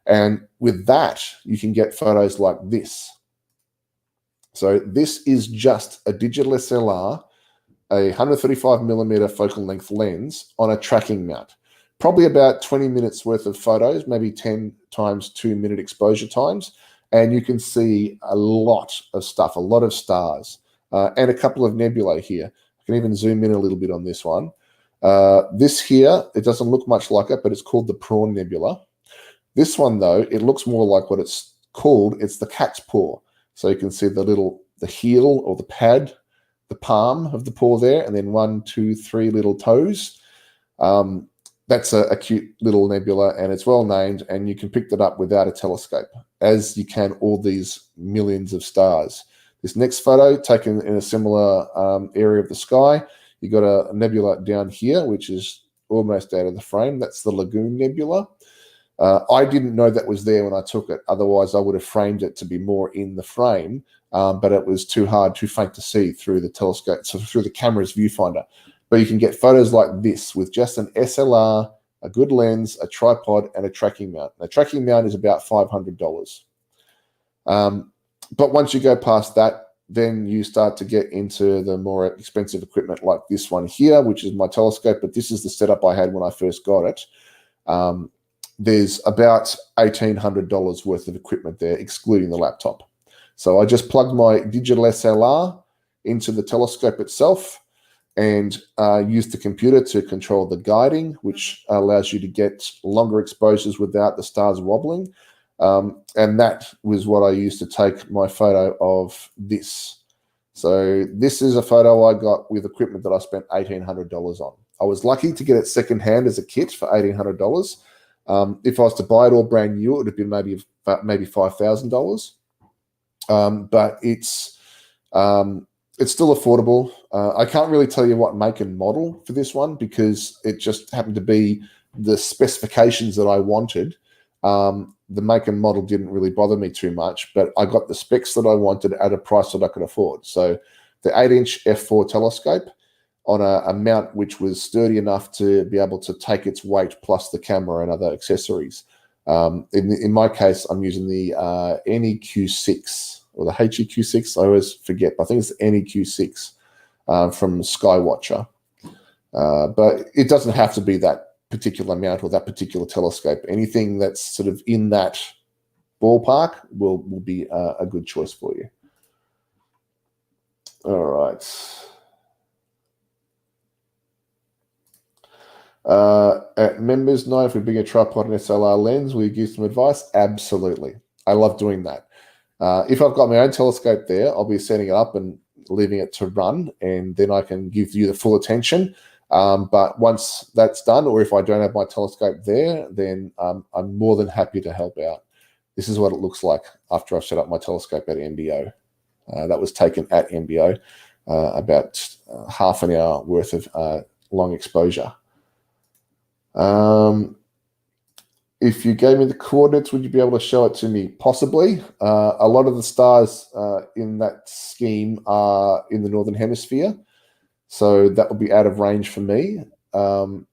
And with that, you can get photos like this. So this is just a digital SLR, a 135mm focal length lens on a tracking mount. Probably about 20 minutes worth of photos, maybe 10 times 2 minute exposure times. And you can see a lot of stuff, a lot of stars, and a couple of nebulae here. I can even zoom in a little bit on this one. This here, it doesn't look much like it, but it's called the Prawn Nebula. This one, though, it looks more like what it's called. It's the cat's paw. So you can see the heel or the pad, the palm of the paw there, and then 1, 2, 3 little toes. That's a cute little nebula, and it's well named, and you can pick that up without a telescope, as you can all these millions of stars. This next photo, taken in a similar area of the sky, you got a nebula down here, which is almost out of the frame. That's the Lagoon Nebula. I didn't know that was there when I took it. Otherwise, I would have framed it to be more in the frame, but it was too faint to see through the telescope, so through the camera's viewfinder. But you can get photos like this with just an SLR, a good lens, a tripod, and a tracking mount. The tracking mount is about $500. But once you go past that, then you start to get into the more expensive equipment like this one here, which is my telescope, but this is the setup I had when I first got it. There's about $1,800 worth of equipment there, excluding the laptop. So I just plugged my digital SLR into the telescope itself and used the computer to control the guiding, which allows you to get longer exposures without the stars wobbling. And that was what I used to take my photo of this. So this is a photo I got with equipment that I spent $1,800 on. I was lucky to get it secondhand as a kit for $1,800. If I was to buy it all brand new, it would have been maybe $5,000. But it's still affordable. I can't really tell you what make and model for this one because it just happened to be the specifications that I wanted. The make and model didn't really bother me too much, but I got the specs that I wanted at a price that I could afford. So the 8-inch f4 telescope on a mount which was sturdy enough to be able to take its weight plus the camera and other accessories. In my case, I'm using the NEQ6 or the HEQ6. I always forget, but I think it's the NEQ6 from Skywatcher. But it doesn't have to be that particular mount or that particular telescope. Anything that's sort of in that ballpark will be a good choice for you. All right. At members know if we bring a tripod and SLR lens, will you give some advice? Absolutely. I love doing that. If I've got my own telescope there, I'll be setting it up and leaving it to run, and then I can give you the full attention. But once that's done, or if I don't have my telescope there, then I'm more than happy to help out. This is what it looks like after I've set up my telescope at MBO. That was taken at MBO, about half an hour worth of long exposure. if you gave me the coordinates, would you be able to show it to me? Possibly. A lot of the stars in that scheme are in the Northern Hemisphere, so that would be out of range for me. And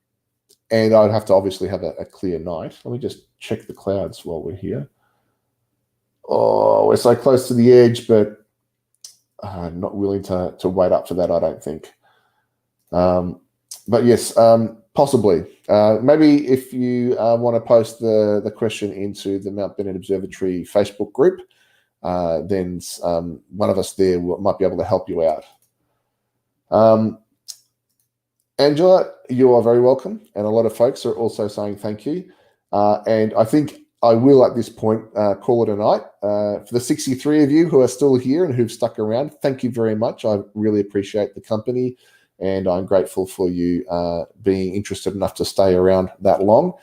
I'd have to obviously have a clear night. Let me just check the clouds while we're here. Oh, we're so close to the edge, but I'm not willing to wait up for that, I don't think. But yes, possibly. Maybe if you want to post the question into the Mount Bennett Observatory Facebook group, then one of us there might be able to help you out. Angela, you are very welcome. And a lot of folks are also saying thank you. And I think I will, at this point, call it a night. For the 63 of you who are still here and who've stuck around, thank you very much. I really appreciate the company, and I'm grateful for you being interested enough to stay around that long.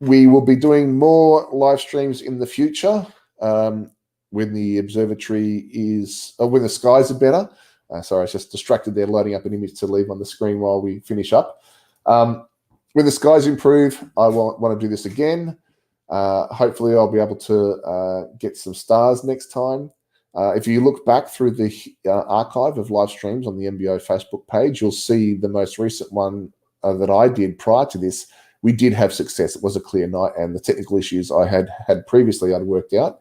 We will be doing more live streams in the future when the observatory is, when the skies are better. Sorry, I was just distracted there, loading up an image to leave on the screen while we finish up. When the skies improve, I want to do this again. Hopefully, I'll be able to get some stars next time. If you look back through the archive of live streams on the MBO Facebook page, you'll see the most recent one that I did prior to this. We did have success. It was a clear night, and the technical issues I had previously I'd worked out.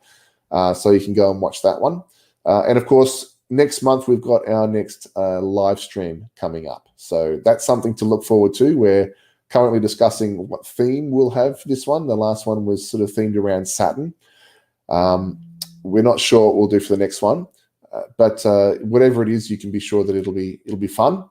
So you can go and watch that one. And of course, next month we've got our next live stream coming up. So that's something to look forward to. We're currently discussing what theme we'll have for this one. The last one was sort of themed around Saturn. We're not sure what we'll do for the next one, but whatever it is, you can be sure that it'll be fun.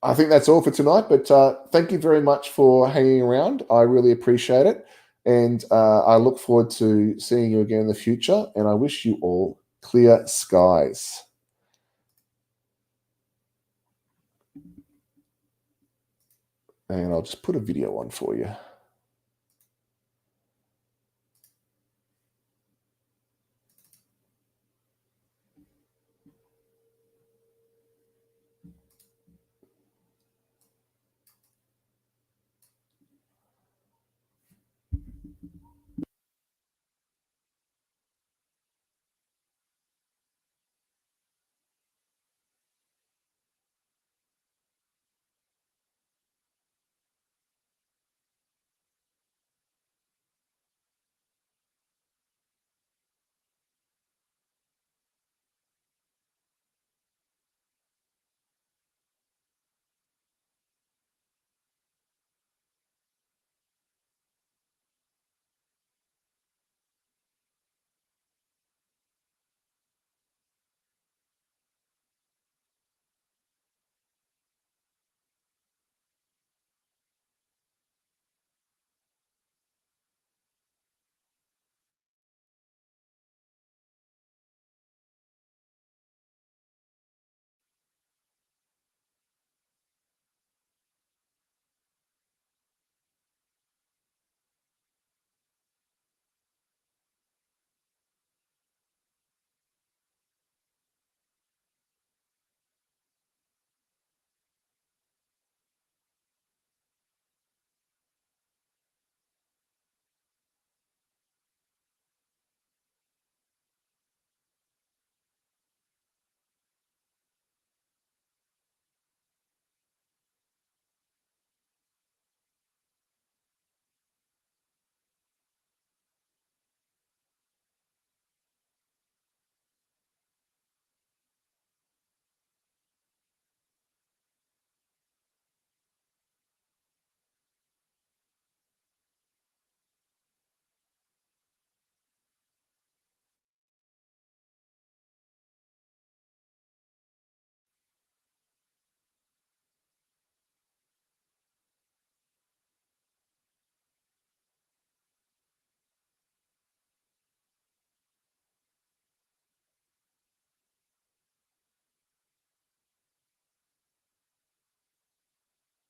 I think that's all for tonight, but thank you very much for hanging around. I really appreciate it, and I look forward to seeing you again in the future, and I wish you all clear skies. And I'll just put a video on for you.